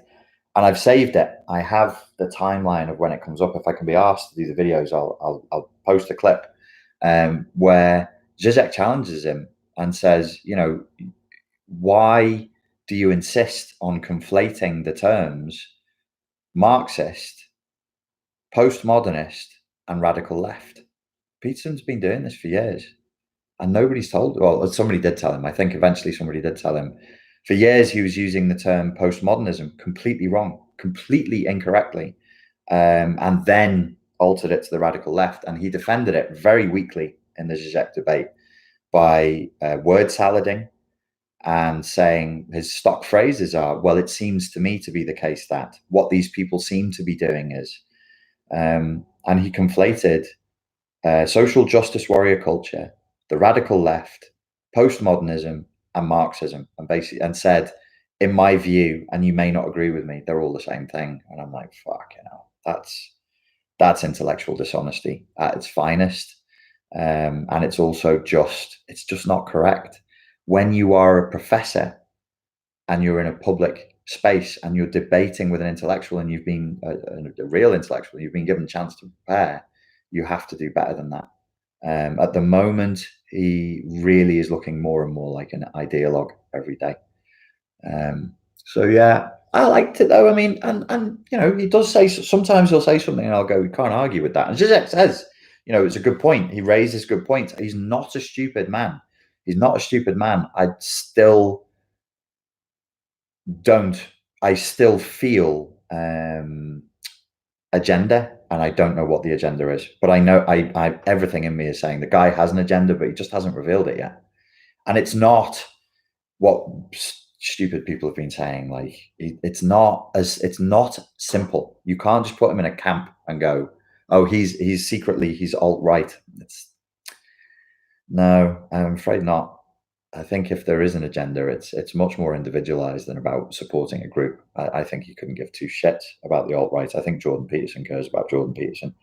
and I've saved it. I have the timeline of when it comes up. If I can be asked to do the videos, I'll post a clip where Zizek challenges him and says, why do you insist on conflating the terms Marxist, postmodernist, and radical left? Peterson's been doing this for years, and nobody's told. Well, somebody did tell him. I think eventually somebody did tell him. For years, he was using the term postmodernism completely wrong, completely incorrectly, and then altered it to the radical left. And he defended it very weakly in the Zizek debate by word salading and saying his stock phrases are, well, it seems to me to be the case that what these people seem to be doing is, and he conflated social justice warrior culture, the radical left, postmodernism, and Marxism, and basically and said, in my view, and you may not agree with me, they're all the same thing. And I'm like, fuck, that's intellectual dishonesty at its finest. And it's also it's just not correct. When you are a professor and you're in a public space and you're debating with an intellectual and you've been a real intellectual, you've been given a chance to prepare, you have to do better than that. At the moment, he really is looking more and more like an ideologue every day. So yeah, I liked it though. I mean, and he does say, sometimes he'll say something and I'll go, we can't argue with that. And Zizek says, it's a good point. He raises good points. He's not a stupid man. He's not a stupid man. I still feel agenda, and I don't know what the agenda is, but I know everything in me is saying the guy has an agenda, but he just hasn't revealed it yet. And it's not what stupid people have been saying. Like it's not simple. You can't just put him in a camp and go, oh, he's secretly he's alt-right. No, I'm afraid not. I think if there is an agenda, it's much more individualized than about supporting a group. I think he couldn't give two shits about the alt-right. I think Jordan Peterson cares about Jordan Peterson.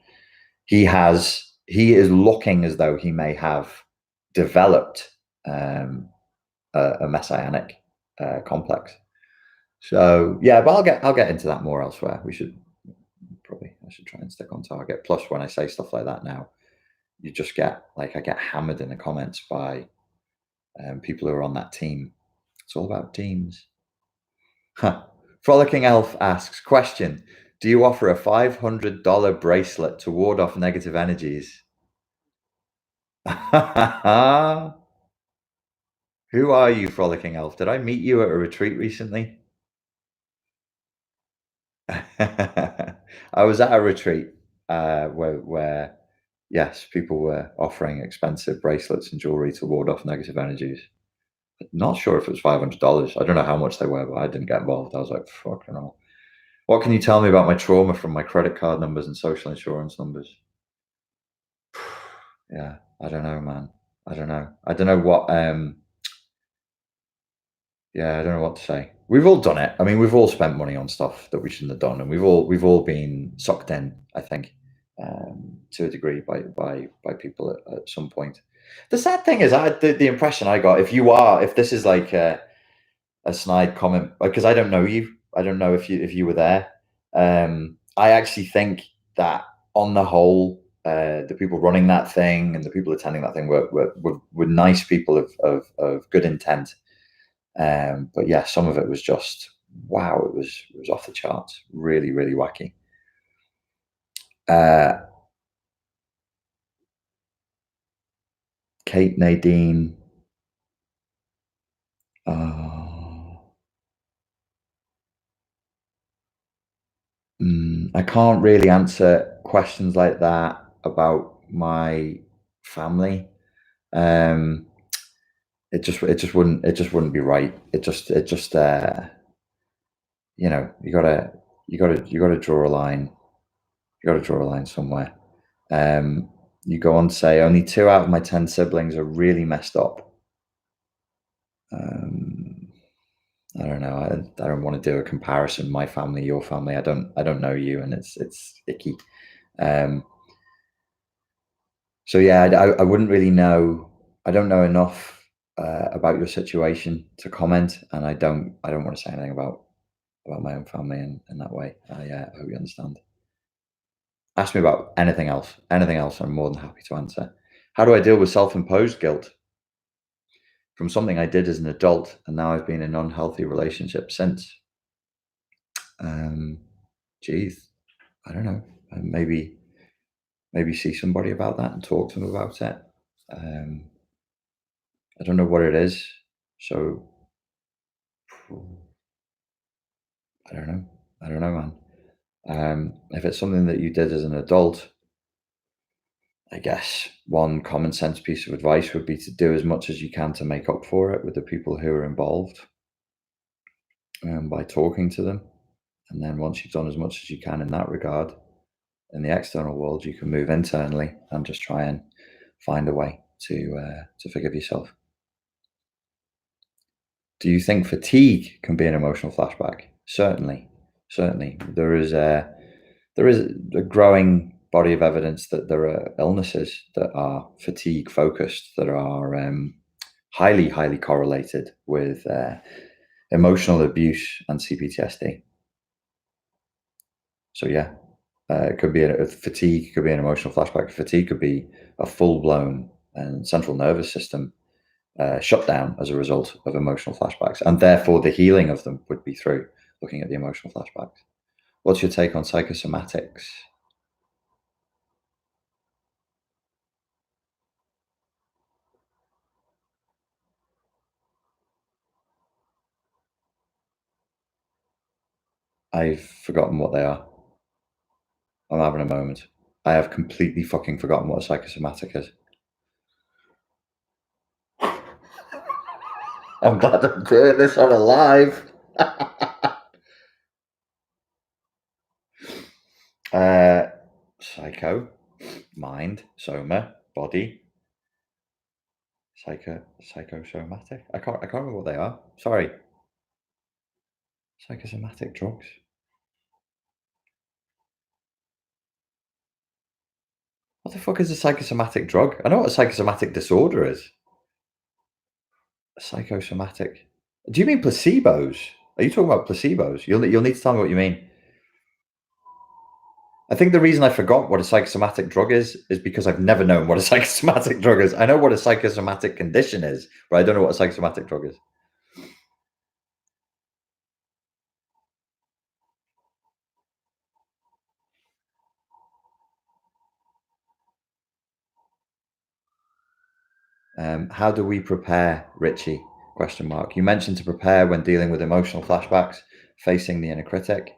He is looking as though he may have developed a messianic complex. So yeah, but I'll get into that more elsewhere. I should try and stick on target. Plus, when I say stuff like that now, you just get I get hammered in the comments by people who are on that team. It's all about teams. Huh. Frolicking Elf asks, question, do you offer a $500 bracelet to ward off negative energies? Who are you, Frolicking Elf? Did I meet you at a retreat recently? I was at a retreat where, yes, people were offering expensive bracelets and jewelry to ward off negative energies. Not sure if it was $500. I don't know how much they were, but I didn't get involved. I was like, fucking hell. What can you tell me about my trauma from my credit card numbers and social insurance numbers? Yeah, I don't know, man. I don't know. I don't know what yeah, I don't know what to say. We've all done it. I mean, we've all spent money on stuff that we shouldn't have done, and we've all been sucked in, I think, to a degree by people at some point. The sad thing is, the impression I got, if this is like a snide comment, because I don't know you, I don't know if you were there. I actually think that on the whole, the people running that thing and the people attending that thing were nice people of good intent. But yeah, some of it was just wow. It was off the charts. Really, really wacky. Kate Nadine. I can't really answer questions like that about my family. Um, it just wouldn't be right. You know, you gotta draw a line. You gotta draw a line somewhere. Um, you go on to say only 2 out of my 10 siblings are really messed up. Um, I don't know. I don't want to do a comparison. My family, your family. I don't know you, and it's icky. Um, so yeah, I wouldn't really know. I don't know enough about your situation to comment, and I don't want to say anything about my own family in that way. I hope you understand. Ask me about anything else. Anything else, I'm more than happy to answer. How do I deal with self-imposed guilt from something I did as an adult, and now I've been in an unhealthy relationship since? Um, Geez, I don't know. Maybe see somebody about that and talk to them about it. Um, I don't know what it is, so I don't know. I don't know, man. If it's something that you did as an adult, I guess one common sense piece of advice would be to do as much as you can to make up for it with the people who are involved, by talking to them. And then once you've done as much as you can in that regard, in the external world, you can move internally and just try and find a way to forgive yourself. Do you think fatigue can be an emotional flashback? Certainly, certainly. There is a growing body of evidence that there are illnesses that are fatigue focused, that are highly correlated with emotional abuse and CPTSD. So yeah, it could be fatigue could be an emotional flashback. Fatigue could be a full blown central nervous system shut down as a result of emotional flashbacks, and therefore the healing of them would be through looking at the emotional flashbacks. What's your take on psychosomatics? I've forgotten what they are. I'm having a moment. I have completely fucking forgotten what a psychosomatic is. I'm glad I'm doing this on a live. Psycho, mind, soma, body, psychosomatic. I can't remember what they are. Sorry. Psychosomatic drugs. What the fuck is a psychosomatic drug? I know what a psychosomatic disorder is. Psychosomatic. Do you mean placebos? Are you talking about placebos? You'll need to tell me what you mean. I think the reason I forgot what a psychosomatic drug is because I've never known what a psychosomatic drug is. I know what a psychosomatic condition is, but I don't know what a psychosomatic drug is. How do we prepare, Richie? Question mark. You mentioned to prepare when dealing with emotional flashbacks, facing the inner critic.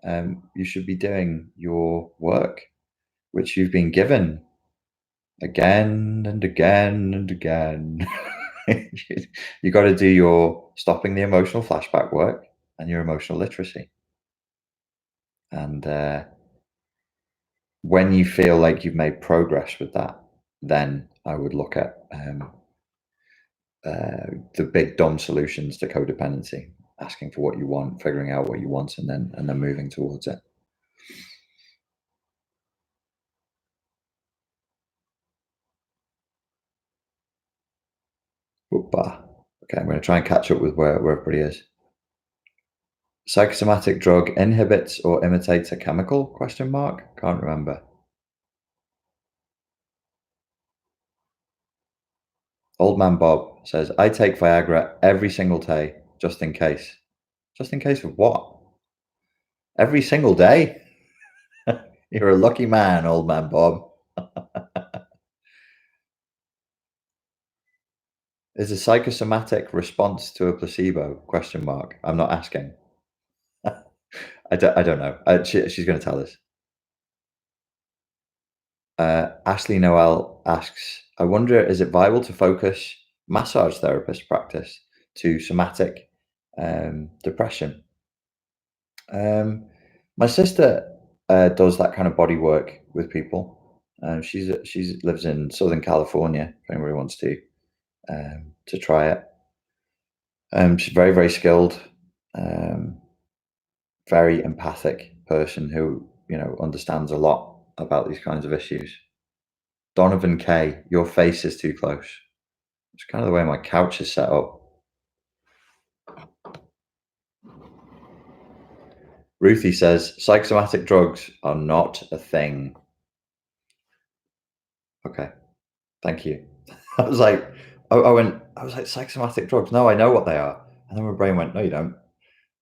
You should be doing your work, which you've been given again and again and again. You got to do your stopping the emotional flashback work and your emotional literacy. And when you feel like you've made progress with that, then I would look at the big dumb solutions to codependency, asking for what you want, figuring out what you want, and then moving towards it. Opa. Okay, I'm going to try and catch up with where everybody is. Psychosomatic drug inhibits or imitates a chemical? Question mark. Can't remember. Old man Bob says, I take Viagra every single day, just in case. Just in case of what? Every single day? You're a lucky man, old man Bob. Is a psychosomatic response to a placebo? Question mark. I'm not asking. I don't know. She's going to tell us. Ashley Noel asks, I wonder, is it viable to focus massage therapist practice to somatic depression? My sister does that kind of body work with people. She's lives in Southern California. If anybody wants to try it, she's very very skilled, um, very empathic person who understands a lot about these kinds of issues. Donovan K, your face is too close. It's kind of the way my couch is set up. Ruthie says psychosomatic drugs are not a thing. Okay, thank you. I was like, I was like, psychosomatic drugs. No, I know what they are. And then my brain went, no, you don't.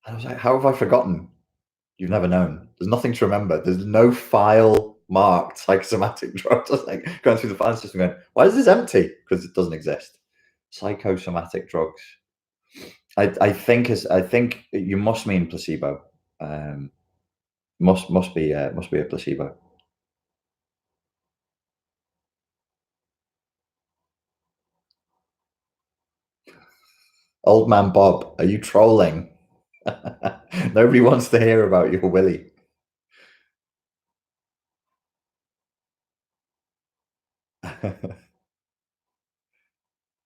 And I was like, how have I forgotten? You've never known. There's nothing to remember. There's no file marked psychosomatic drugs. I was like going through the file system going, why is this empty? Because it doesn't exist. Psychosomatic drugs. I think you must mean placebo. Must be a placebo. Old man Bob, are you trolling? Nobody wants to hear about your willy.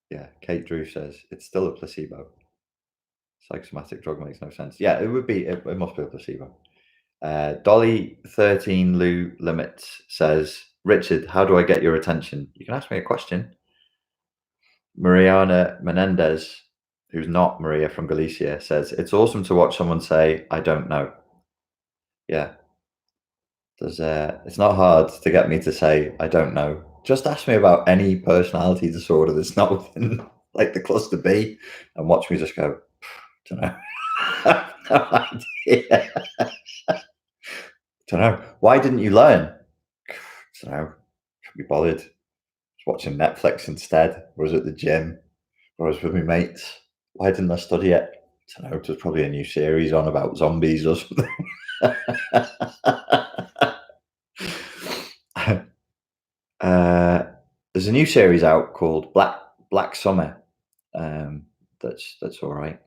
Yeah, Kate Drew says it's still a placebo. Psychosomatic drug makes no sense. Yeah, it would be. It must be a placebo. Dolly 13 Lou Limits says, Richard, how do I get your attention? You can ask me a question. Mariana Menendez, who's not Maria from Galicia, says, it's awesome to watch someone say, I don't know. Yeah. It's not hard to get me to say, I don't know. Just ask me about any personality disorder that's not within like the cluster B and watch me just go, don't know. No idea. Don't know. Why didn't you learn? Don't know. Should be bothered. Just watching Netflix instead. Or was at the gym. Or I was with my mates. Why didn't I study it? Don't know. There's probably a new series on about zombies or something. There's a new series out called Black Summer. That's all right.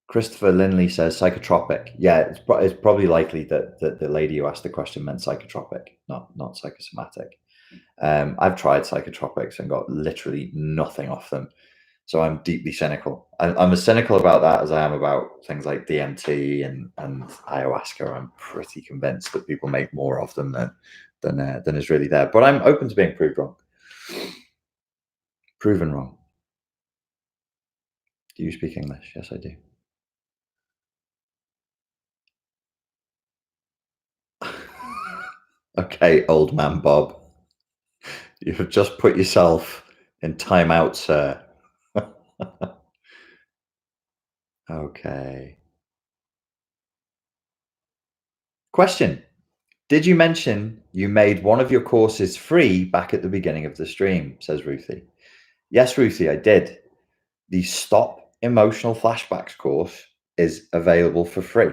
Christopher Linley says psychotropic. Yeah, it's probably likely that the lady who asked the question meant psychotropic, not psychosomatic. I've tried psychotropics and got literally nothing off them. So I'm deeply cynical. I'm as cynical about that as I am about things like DMT and ayahuasca. I'm pretty convinced that people make more of them than is really there. But I'm open to being proved wrong. Proven wrong. Do you speak English? Yes, I do. Okay, old man Bob. You have just put yourself in timeout, sir. Okay. Question. Did you mention you made one of your courses free back at the beginning of the stream, says Ruthie. Yes, Ruthie, I did. The Stop Emotional Flashbacks course is available for free.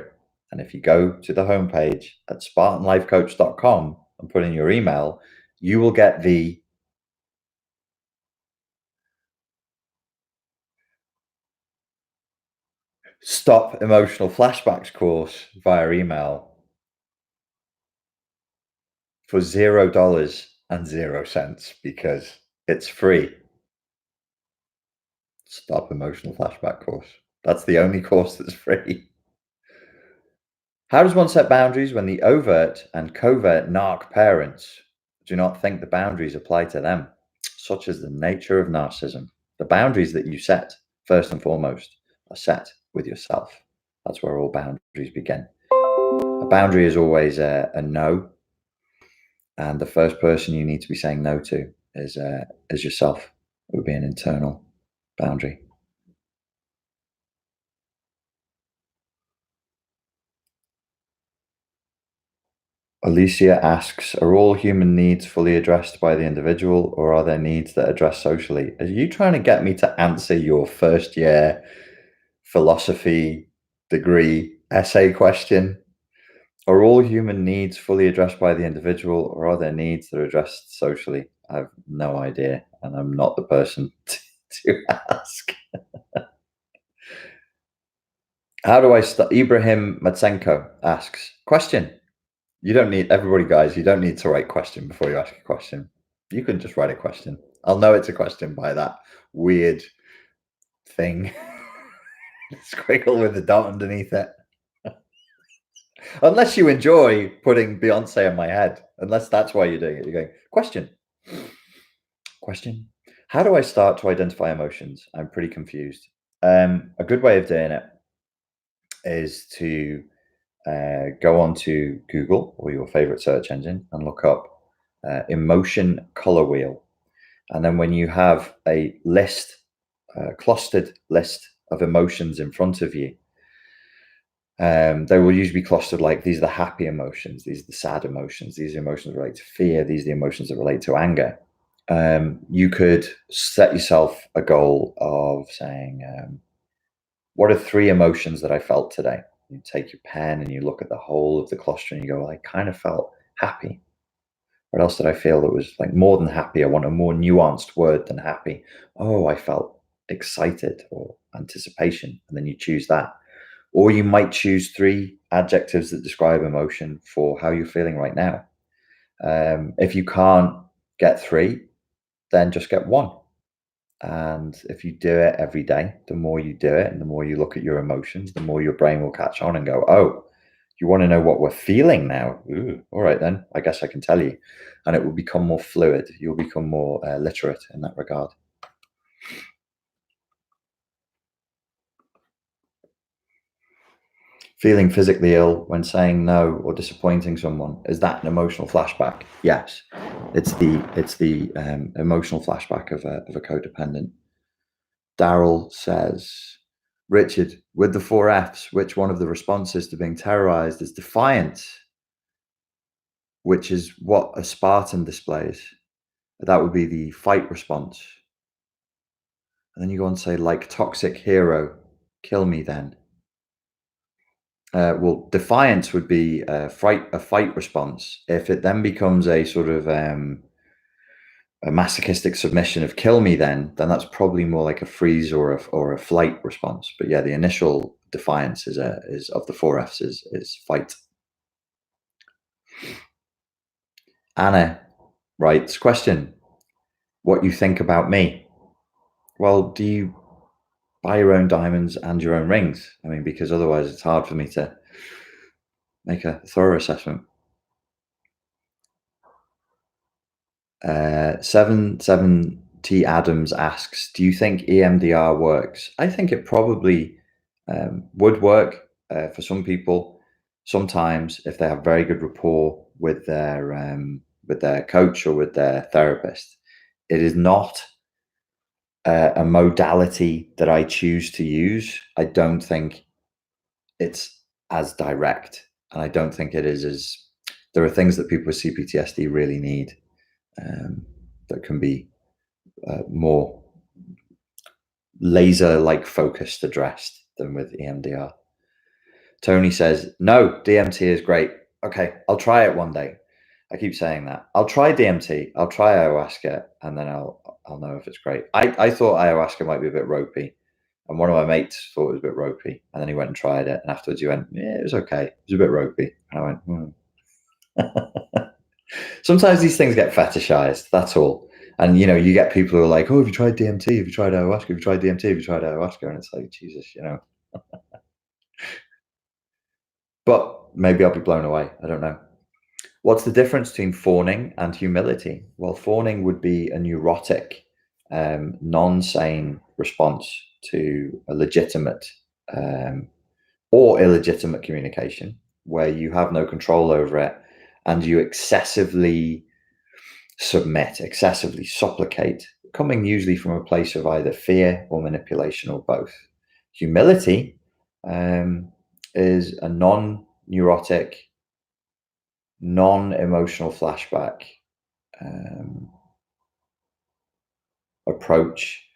And if you go to the homepage at spartanlifecoach.com and put in your email, you will get the Stop Emotional Flashbacks course via email for $0 because it's free. Stop Emotional Flashback course. That's the only course that's free. How does one set boundaries when the overt and covert narc parents do not think the boundaries apply to them, such as the nature of narcissism? The boundaries that you set, first and foremost, are set with yourself. That's where all boundaries begin. A boundary is always a no, and the first person you need to be saying no to is yourself. It would be an internal boundary. Alicia asks, are all human needs fully addressed by the individual, or are there needs that address socially? Are you trying to get me to answer your first year philosophy degree essay question? Are all human needs fully addressed by the individual, or are there needs that are addressed socially? I have no idea, and I'm not the person to ask. How do I start? Ibrahim Matsenko asks, question. You don't need, everybody, guys, you don't need to write question before you ask a question. You can just write a question. I'll know it's a question by that weird thing. Squiggle with the dot underneath it. Unless you enjoy putting Beyonce in my head. Unless that's why you're doing it. You're going, question. Question. How do I start to identify emotions? I'm pretty confused. A good way of doing it is to go onto Google or your favorite search engine and look up emotion color wheel. And then when you have a list, clustered list of emotions in front of you, they will usually be clustered like these are the happy emotions, these are the sad emotions, these are emotions that relate to fear, these are the emotions that relate to anger. You could set yourself a goal of saying, what are 3 emotions that I felt today? You take your pen and you look at the whole of the cluster and you go, well, I kind of felt happy. What else did I feel that was like more than happy? I want a more nuanced word than happy. Oh, I felt excited or anticipation. And then you choose that. Or you might choose 3 adjectives that describe emotion for how you're feeling right now. If you can't get 3, then just get 1. And if you do it every day, the more you do it and the more you look at your emotions, the more your brain will catch on and go, oh, you want to know what we're feeling now? Ooh, all right, then I guess I can tell you. And it will become more fluid. You'll become more literate in that regard. Feeling physically ill when saying no or disappointing someone, is that an emotional flashback? Yes, it's the emotional flashback of a codependent. Daryl says, Richard, with the 4 Fs, which one of the responses to being terrorized is defiance, which is what a Spartan displays? That would be the fight response. And then you go on and say, like toxic hero, kill me then. Well, defiance would be a fight response. If it then becomes a sort of a masochistic submission of kill me then that's probably more like a freeze or a flight response. But yeah, the initial defiance is of the 4 Fs is fight. Anna writes, question, what you think about me? Well, do you buy your own diamonds and your own rings? I mean, because otherwise it's hard for me to make a thorough assessment. 7T Adams asks, do you think EMDR works? I think it probably would work for some people. Sometimes if they have very good rapport with their coach or with their therapist. It is not a modality that I choose to use. I don't think it's as direct, and I don't think it is as, there are things that people with CPTSD really need that can be more laser-like focused addressed than with EMDR. Tony says, no, DMT is great. Okay, I'll try it one day. I keep saying that. I'll try DMT, I'll try ayahuasca, and then I'll know if it's great. I thought ayahuasca might be a bit ropey, and one of my mates thought it was a bit ropey, and then he went and tried it, and afterwards he went, yeah, it was okay. It was a bit ropey. And I went, Sometimes these things get fetishized, that's all. And, you get people who are like, oh, have you tried DMT? Have you tried ayahuasca? Have you tried DMT? Have you tried ayahuasca? And it's like, Jesus, But maybe I'll be blown away. I don't know. What's the difference between fawning and humility? Well, fawning would be a neurotic, non-sane response to a legitimate or illegitimate communication where you have no control over it and you excessively submit, excessively supplicate, coming usually from a place of either fear or manipulation or both. Humility is a non-neurotic, non-emotional flashback approach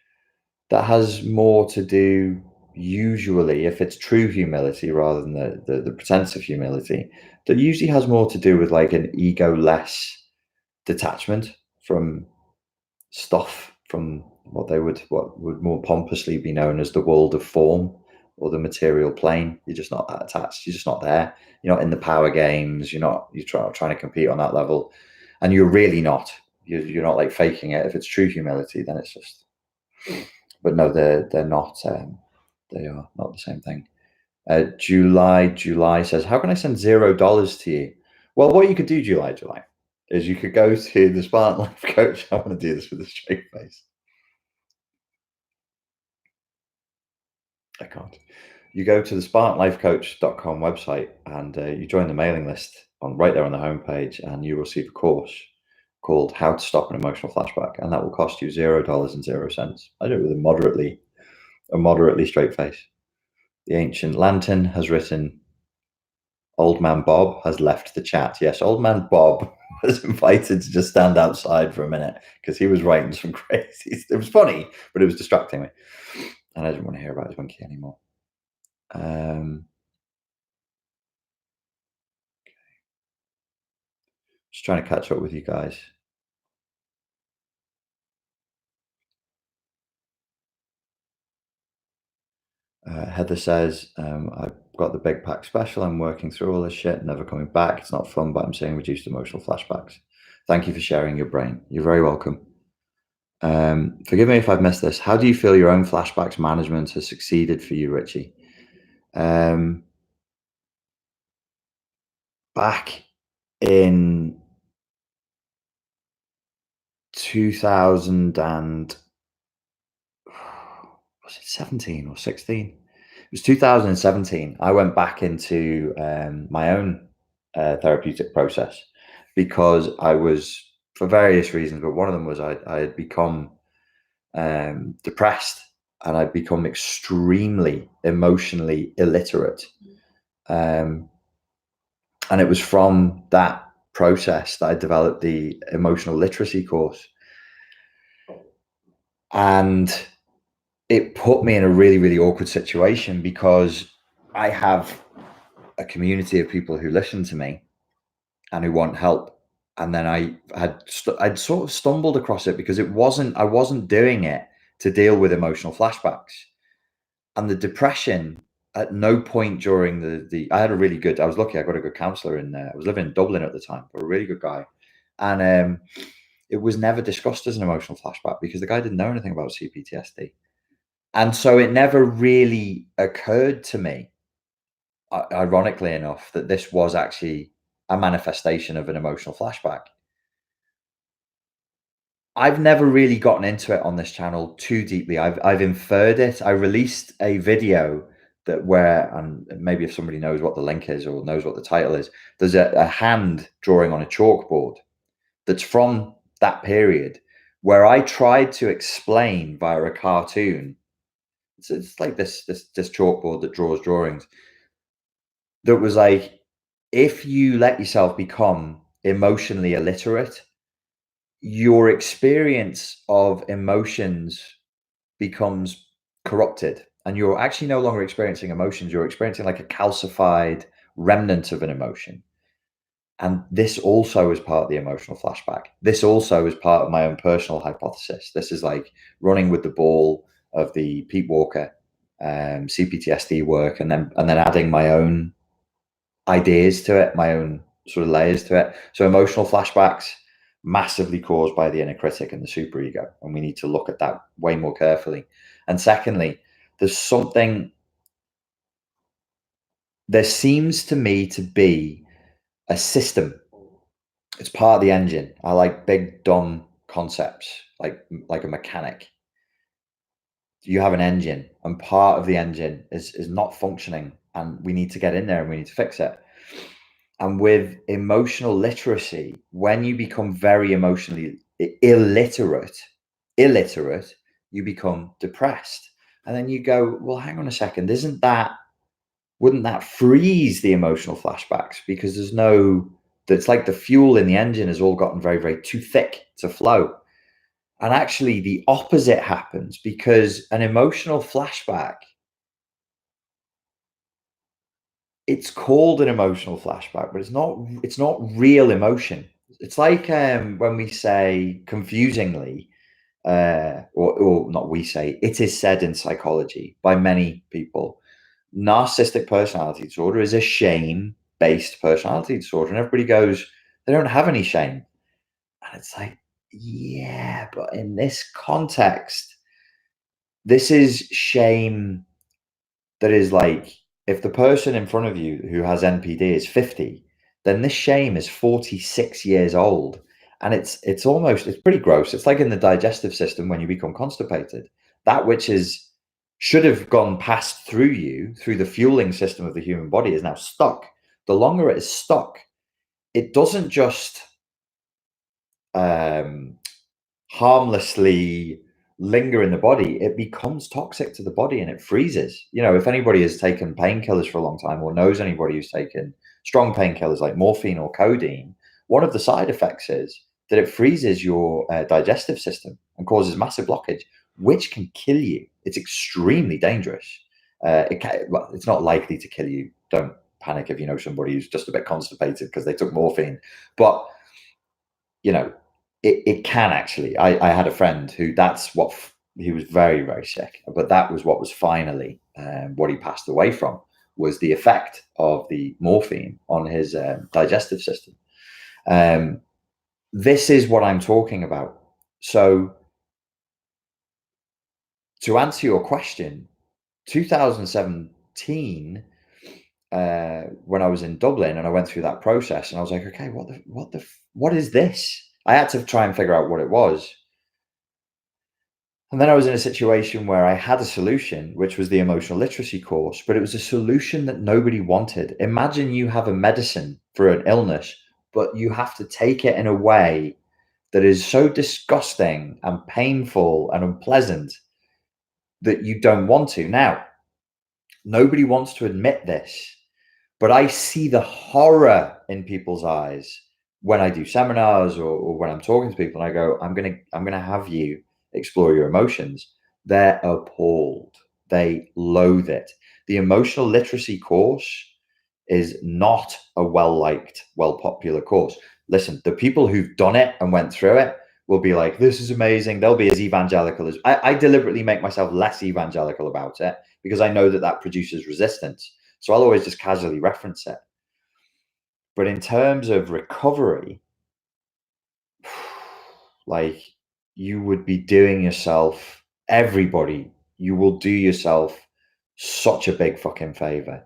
that has more to do usually, if it's true humility rather than the pretense of humility, that usually has more to do with like an ego-less detachment from stuff, from what would more pompously be known as the world of form or the material plane. You're just not that attached. You're just not there. You're not in the power games. You're trying to compete on that level, and you're really not. You're not like faking it. If it's true humility, then it's just. But no, they're not. They are not the same thing. July says, how can I send $0 to you? Well, what you could do, July, is you could go to the Spartan Life Coach. I want to do this with a straight face. I can't. You go to the SpartanLifeCoach.com website and you join the mailing list right there on the homepage, and you receive a course called How to Stop an Emotional Flashback, and that will cost you $0.00. I do it with a moderately straight face. The Ancient Lantern has written, Old Man Bob has left the chat. Yes, Old Man Bob was invited to just stand outside for a minute because he was writing some crazy. It was funny, but it was distracting me, and I didn't want to hear about his monkey anymore. Just trying to catch up with you guys. Heather says, I've got the big pack special. I'm working through all this shit, never coming back. It's not fun, but I'm seeing reduced emotional flashbacks. Thank you for sharing your brain. You're very welcome. Forgive me if I've missed this. How do you feel your own flashbacks management has succeeded for you, Richie? Back in 2000 and was it 17 or 16? It was 2017. I went back into my own therapeutic process because I was, for various reasons, but one of them was I had become depressed, and I'd become extremely emotionally illiterate. And it was from that process that I developed the emotional literacy course. And it put me in a really, really awkward situation because I have a community of people who listen to me and who want help. And then I'd sort of stumbled across it because I wasn't doing it to deal with emotional flashbacks. And the depression, at no point during I was lucky, I got a good counselor in there. I was living in Dublin at the time, but a really good guy. And it was never discussed as an emotional flashback because the guy didn't know anything about CPTSD. And so it never really occurred to me, ironically enough, that this was actually a manifestation of an emotional flashback. I've never really gotten into it on this channel too deeply. I've inferred it. I released a video and maybe if somebody knows what the link is or knows what the title is, there's a hand drawing on a chalkboard that's from that period where I tried to explain via a cartoon. It's like this chalkboard that draws drawings. That was like, if you let yourself become emotionally illiterate, your experience of emotions becomes corrupted, and you're actually no longer experiencing emotions. You're experiencing like a calcified remnant of an emotion. And this also is part of the emotional flashback. This also is part of my own personal hypothesis. This is like running with the ball of the Pete Walker CPTSD work, and then adding my own ideas to it, my own sort of layers to it. So emotional flashbacks massively caused by the inner critic and the superego, and we need to look at that way more carefully. And secondly, there seems to me to be a system. It's part of the engine. I like big dumb concepts, like a mechanic. You have an engine, and part of the engine is not functioning, and we need to get in there and we need to fix it. And with emotional literacy, when you become very emotionally illiterate, you become depressed. And then you go, well, hang on a second, wouldn't that freeze the emotional flashbacks? Because it's like the fuel in the engine has all gotten very, very too thick to flow. And actually the opposite happens, because an emotional flashback It's called an emotional flashback, but it's not real emotion. It's like when we say confusingly, or not we say, it is said in psychology by many people, narcissistic personality disorder is a shame-based personality disorder. And everybody goes, they don't have any shame. And it's like, yeah, but in this context, this is shame that is like, if the person in front of you who has NPD is 50, then this shame is 46 years old. And it's pretty gross. It's like in the digestive system when you become constipated. That which is should have gone past through you, through the fueling system of the human body, is now stuck. The longer it is stuck, it doesn't just um, harmlessly linger in the body, it becomes toxic to the body and it freezes. You know, if anybody has taken painkillers for a long time or knows anybody who's taken strong painkillers like morphine or codeine, one of the side effects is that it freezes your digestive system and causes massive blockage, which can kill you. It's extremely dangerous. Well, it's not likely to kill you. Don't panic if you know somebody who's just a bit constipated because they took morphine. But you know, it can actually. I had a friend who he was very, very sick, but that was what was finally what he passed away from, was the effect of the morphine on his digestive system. This is what I'm talking about. So to answer your question, 2017, when I was in Dublin and I went through that process and I was like, okay, what is this? I had to try and figure out what it was. And then I was in a situation where I had a solution, which was the emotional literacy course, but it was a solution that nobody wanted. Imagine you have a medicine for an illness, but you have to take it in a way that is so disgusting and painful and unpleasant that you don't want to. Now, nobody wants to admit this, but I see the horror in people's eyes when I do seminars or when I'm talking to people and I go, I'm gonna have you explore your emotions. They're appalled. They loathe it. The emotional literacy course is not a well-liked, well-popular course. Listen, the people who've done it and went through it will be like, this is amazing. They'll be as evangelical as I deliberately make myself less evangelical about it because I know that that produces resistance. So I'll always just casually reference it. But in terms of recovery, like, you would be doing yourself, everybody, you will do yourself such a big fucking favor.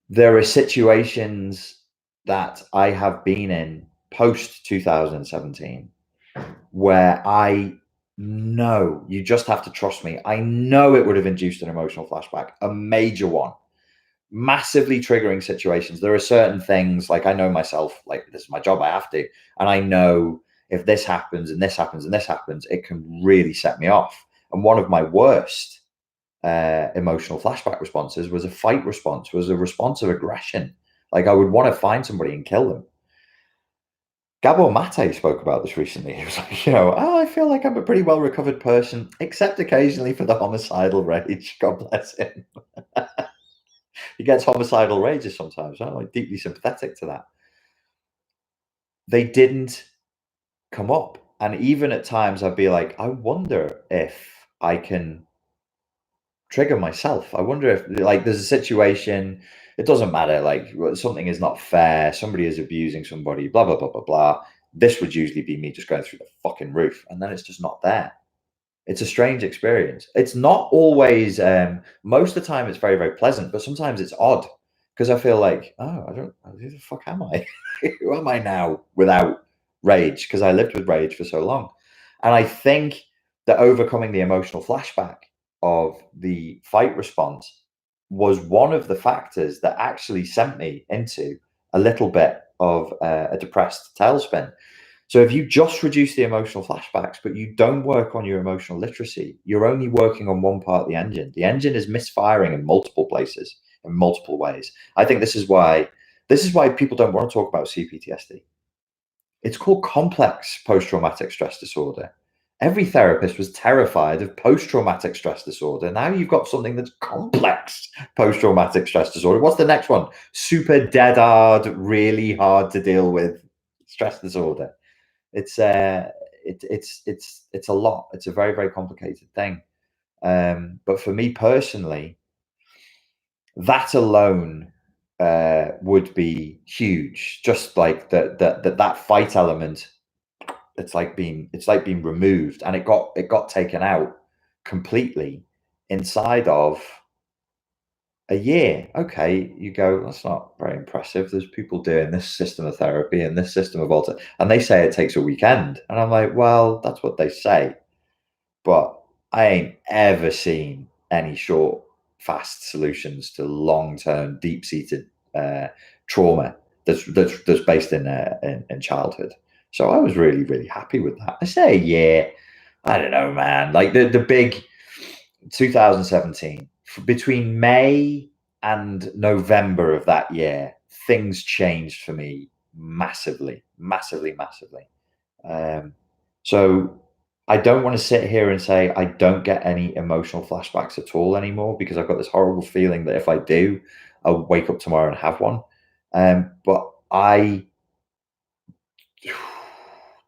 There are situations that I have been in post 2017 where I know, you just have to trust me. I know it would have induced an emotional flashback, a major one, massively triggering situations. There are certain things, like I know myself, like this is my job, I have to, and I know if this happens and this happens and this happens, it can really set me off. And one of my worst emotional flashback responses was a fight response, was a response of aggression. Like I would want to find somebody and kill them. Gabor Mate spoke about this recently. He was like, oh, I feel like I'm a pretty well recovered person, except occasionally for the homicidal rage. God bless him. He gets homicidal rages sometimes. I'm like deeply sympathetic to that. They didn't come up. And even at times I'd be like, I wonder if I can trigger myself. I wonder if, like, there's a situation, it doesn't matter, like something is not fair, somebody is abusing somebody, blah, blah, blah, blah, blah. This would usually be me just going through the fucking roof. And then it's just not there. It's a strange experience. It's not always, most of the time it's very, very pleasant, but sometimes it's odd because I feel like, oh, who the fuck am I? Who am I now without rage? Because I lived with rage for so long. And I think that overcoming the emotional flashback of the fight response was one of the factors that actually sent me into a little bit of a depressed tailspin. So if you just reduce the emotional flashbacks, but you don't work on your emotional literacy, you're only working on one part of the engine. The engine is misfiring in multiple places, in multiple ways. I think this is why people don't want to talk about CPTSD. It's called complex post-traumatic stress disorder. Every therapist was terrified of post-traumatic stress disorder. Now you've got something that's complex post-traumatic stress disorder. What's the next one? Super dead hard, really hard to deal with stress disorder. It's it's a lot. It's a very, very complicated thing. But for me personally, that alone would be huge. Just like that fight element, it's like being removed, and it got taken out completely inside of a year. Okay, you go, that's not very impressive. There's people doing this system of therapy and this system of alter, and they say it takes a weekend, and I'm like, well, that's what they say, but I ain't ever seen any short, fast solutions to long-term, deep-seated trauma that's based in childhood. So I was really, really happy with that. I say, yeah, I don't know, man. Like the big 2017, between May and November of that year, things changed for me massively, massively, massively. So I don't want to sit here and say I don't get any emotional flashbacks at all anymore, because I've got this horrible feeling that if I do, I'll wake up tomorrow and have one. But I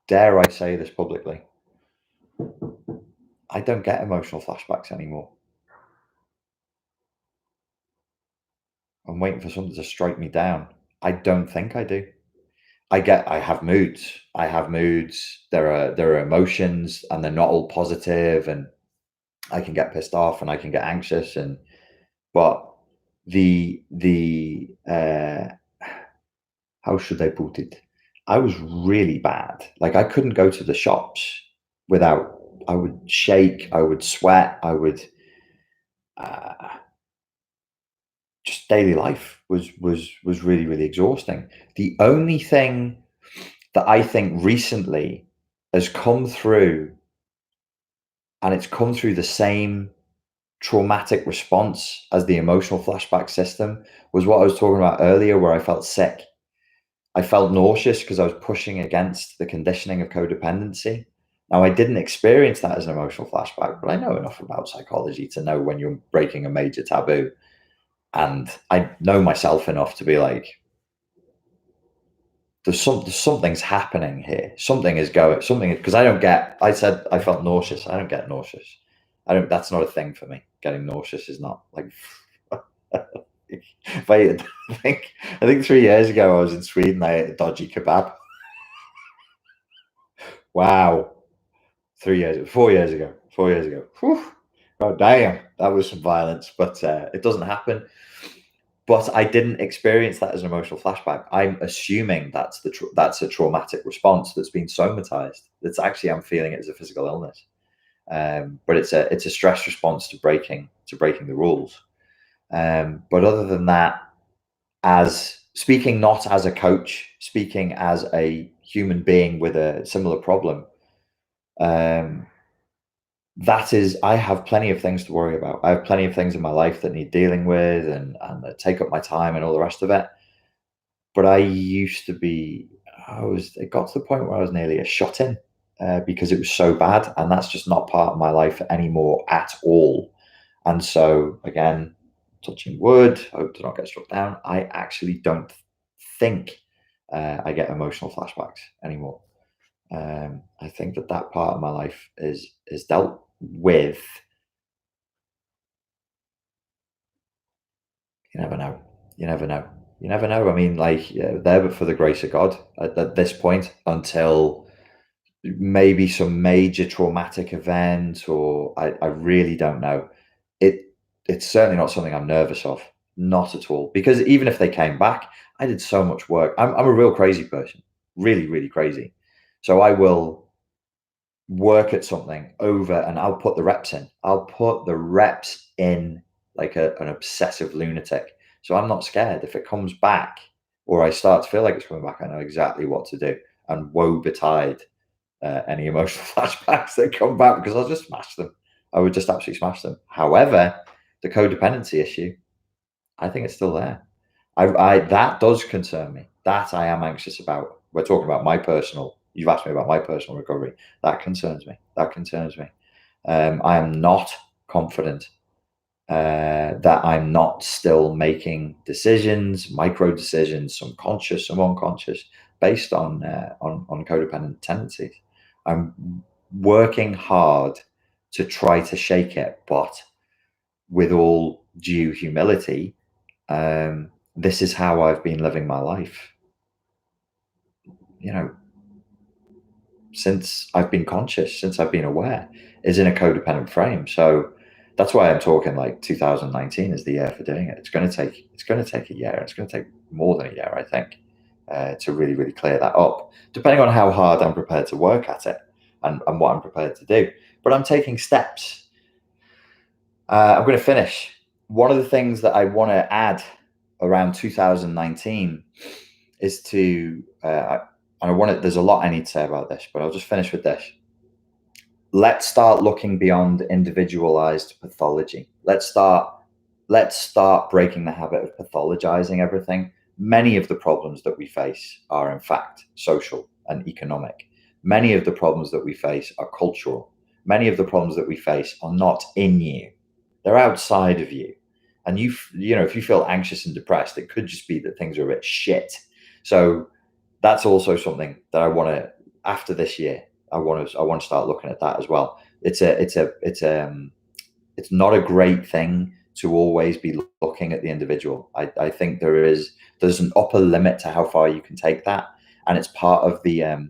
dare I say this publicly, I don't get emotional flashbacks anymore. I'm waiting for something to strike me down. I don't think I do. I have moods. I have moods. There are emotions, and they're not all positive, and I can get pissed off and I can get anxious, and but the how should I put it? I was really bad. Like I couldn't go to the shops without, I would shake, I would sweat, I would uh, just daily life was really, really exhausting. The only thing that I think recently has come through, and it's come through the same traumatic response as the emotional flashback system, was what I was talking about earlier, where I felt sick. I felt nauseous because I was pushing against the conditioning of codependency. Now, I didn't experience that as an emotional flashback, but I know enough about psychology to know when you're breaking a major taboo. And I know myself enough to be like, something's happening here. Something is going, something, because I said I felt nauseous. I don't get nauseous. That's not a thing for me. Getting nauseous is not like, if I think 3 years ago I was in Sweden. I ate a dodgy kebab. Wow, 3 years, 4 years ago, 4 years ago. Whew. Oh damn, that was some violence. But it doesn't happen. But I didn't experience that as an emotional flashback. I'm assuming that's a traumatic response that's been somatized. That's actually, I'm feeling it as a physical illness. But it's a stress response to breaking the rules. But other than that, as speaking not as a coach, speaking as a human being with a similar problem, that is, I have plenty of things to worry about. I have plenty of things in my life that need dealing with, and that take up my time and all the rest of it. But I used to be, it got to the point where I was nearly a shut in, because it was so bad, and that's just not part of my life anymore at all. And so again, touching wood, hope to not get struck down, I actually don't think I get emotional flashbacks anymore. I think that part of my life is dealt with. You never know. You never know. You never know. I mean, like, yeah, there, but for the grace of God at this point, until maybe some major traumatic event, or I really don't know. It it's certainly not something I'm nervous of, not at all. Because even if they came back, I did so much work. I'm a real crazy person, really, really crazy. So I will work at something over, and I'll put the reps in. I'll put the reps in like an obsessive lunatic. So I'm not scared. If it comes back, or I start to feel like it's coming back, I know exactly what to do. And woe betide any emotional flashbacks that come back, because I'll just smash them. I would just absolutely smash them. However, the codependency issue, I think it's still there. That does concern me. That I am anxious about. We're talking about my personal, You've asked me about my personal recovery. That concerns me. That concerns me. I am not confident that I'm not still making decisions, micro decisions, some conscious, some unconscious, based on codependent tendencies. I'm working hard to try to shake it, but with all due humility, this is how I've been living my life. You know, since I've been conscious, since I've been aware, is in a codependent frame. So that's why I'm talking like 2019 is the year for doing it. It's going to take a year. It's going to take more than a year, I think, to really, really clear that up, depending on how hard I'm prepared to work at it and what I'm prepared to do. But I'm taking steps. I'm going to finish. One of the things that I want to add around 2019 is to, there's a lot I need to say about this, but I'll just finish with this. Let's start looking beyond individualized pathology. Let's start breaking the habit of pathologizing everything. Many of the problems that we face are in fact social and economic. Many of the problems that we face are cultural. Many of the problems that we face are not in you. They're outside of you. And you know, if you feel anxious and depressed, it could just be that things are a bit shit. So that's also something that I want to, after this year, I want to start looking at that as well. It's not a great thing to always be looking at the individual. I think there's an upper limit to how far you can take that, and it's part of the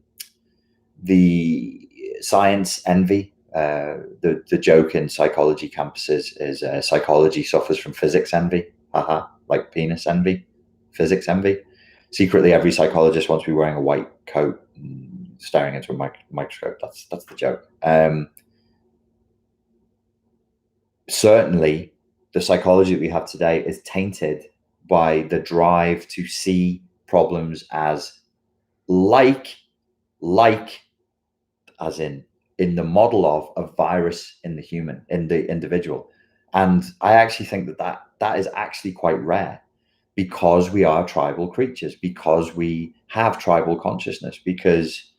science envy. The joke in psychology campuses is psychology suffers from physics envy. Haha, like penis envy, physics envy. Secretly, every psychologist wants to be wearing a white coat and staring into a microscope. That's the joke. Certainly, the psychology that we have today is tainted by the drive to see problems as like as in the model of a virus in the human, in the individual. And I actually think that is actually quite rare, because we are tribal creatures, because we have tribal consciousness, because,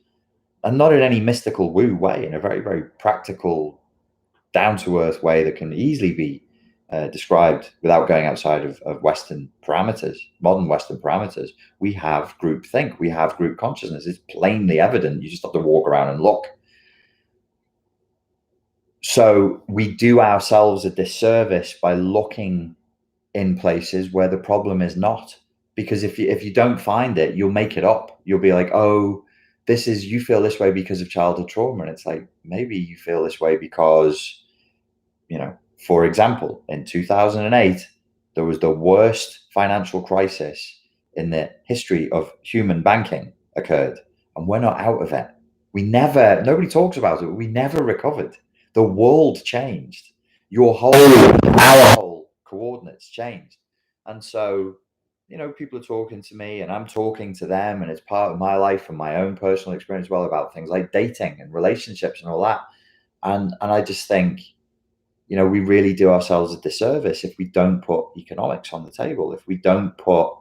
and not in any mystical woo way, in a very, very practical, down-to-earth way that can easily be described without going outside of Western parameters, modern Western parameters. We have group think, we have group consciousness. It's plainly evident. You just have to walk around and look. So we do ourselves a disservice by looking in places where the problem is not. Because if you don't find it, you'll make it up. You'll be like, oh, you feel this way because of childhood trauma. And it's like, maybe you feel this way because, you know, for example, in 2008, there was the worst financial crisis in the history of human banking occurred, and we're not out of it. Nobody talks about it, but we never recovered. The world changed. Our whole coordinates changed. And so, you know, people are talking to me and I'm talking to them, and it's part of my life and my own personal experience as well, about things like dating and relationships and all that. And I just think, you know, we really do ourselves a disservice if we don't put economics on the table, if we don't put,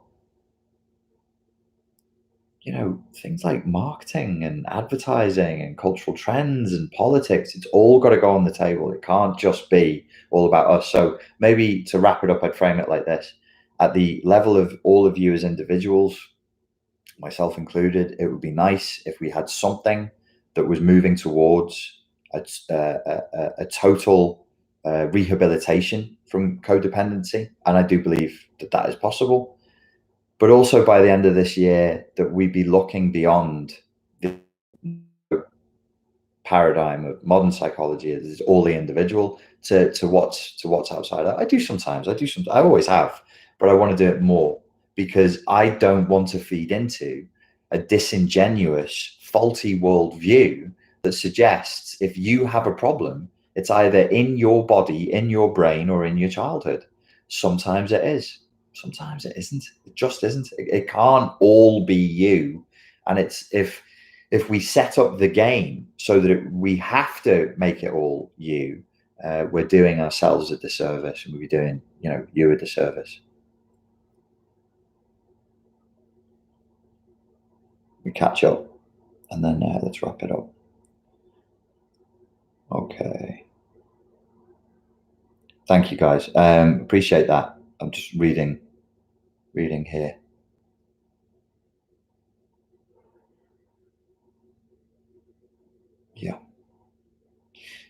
you know, things like marketing and advertising and cultural trends and politics. It's all got to go on the table. It can't just be all about us. So maybe to wrap it up, I'd frame it like this: at the level of all of you as individuals, myself included, it would be nice if we had something that was moving towards a total rehabilitation from codependency. And I do believe that that is possible. But also by the end of this year, that we be looking beyond the paradigm of modern psychology as all the individual to what's outside. I do sometimes. I always have, but I want to do it more, because I don't want to feed into a disingenuous, faulty worldview that suggests if you have a problem, it's either in your body, in your brain, or in your childhood. Sometimes it is. Sometimes it isn't. It just isn't. It can't all be you. And it's if we set up the game so that we have to make it all you, we're doing ourselves a disservice, and we'll be doing, you know, you a disservice. We catch up. and then let's wrap it up. Okay. Thank you, guys. Appreciate that. I'm just reading here. Yeah.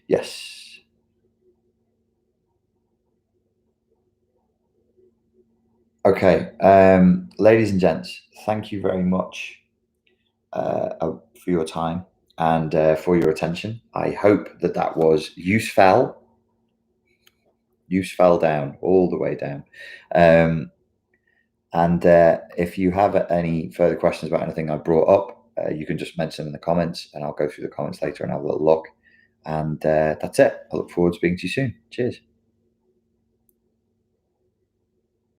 Yes. Okay. Ladies and gents, thank you very much for your time and for your attention. I hope that was useful down, all the way down. And if you have any further questions about anything I brought up, you can just mention them in the comments, and I'll go through the comments later and have a little look. And that's it. I look forward to speaking to you soon. Cheers.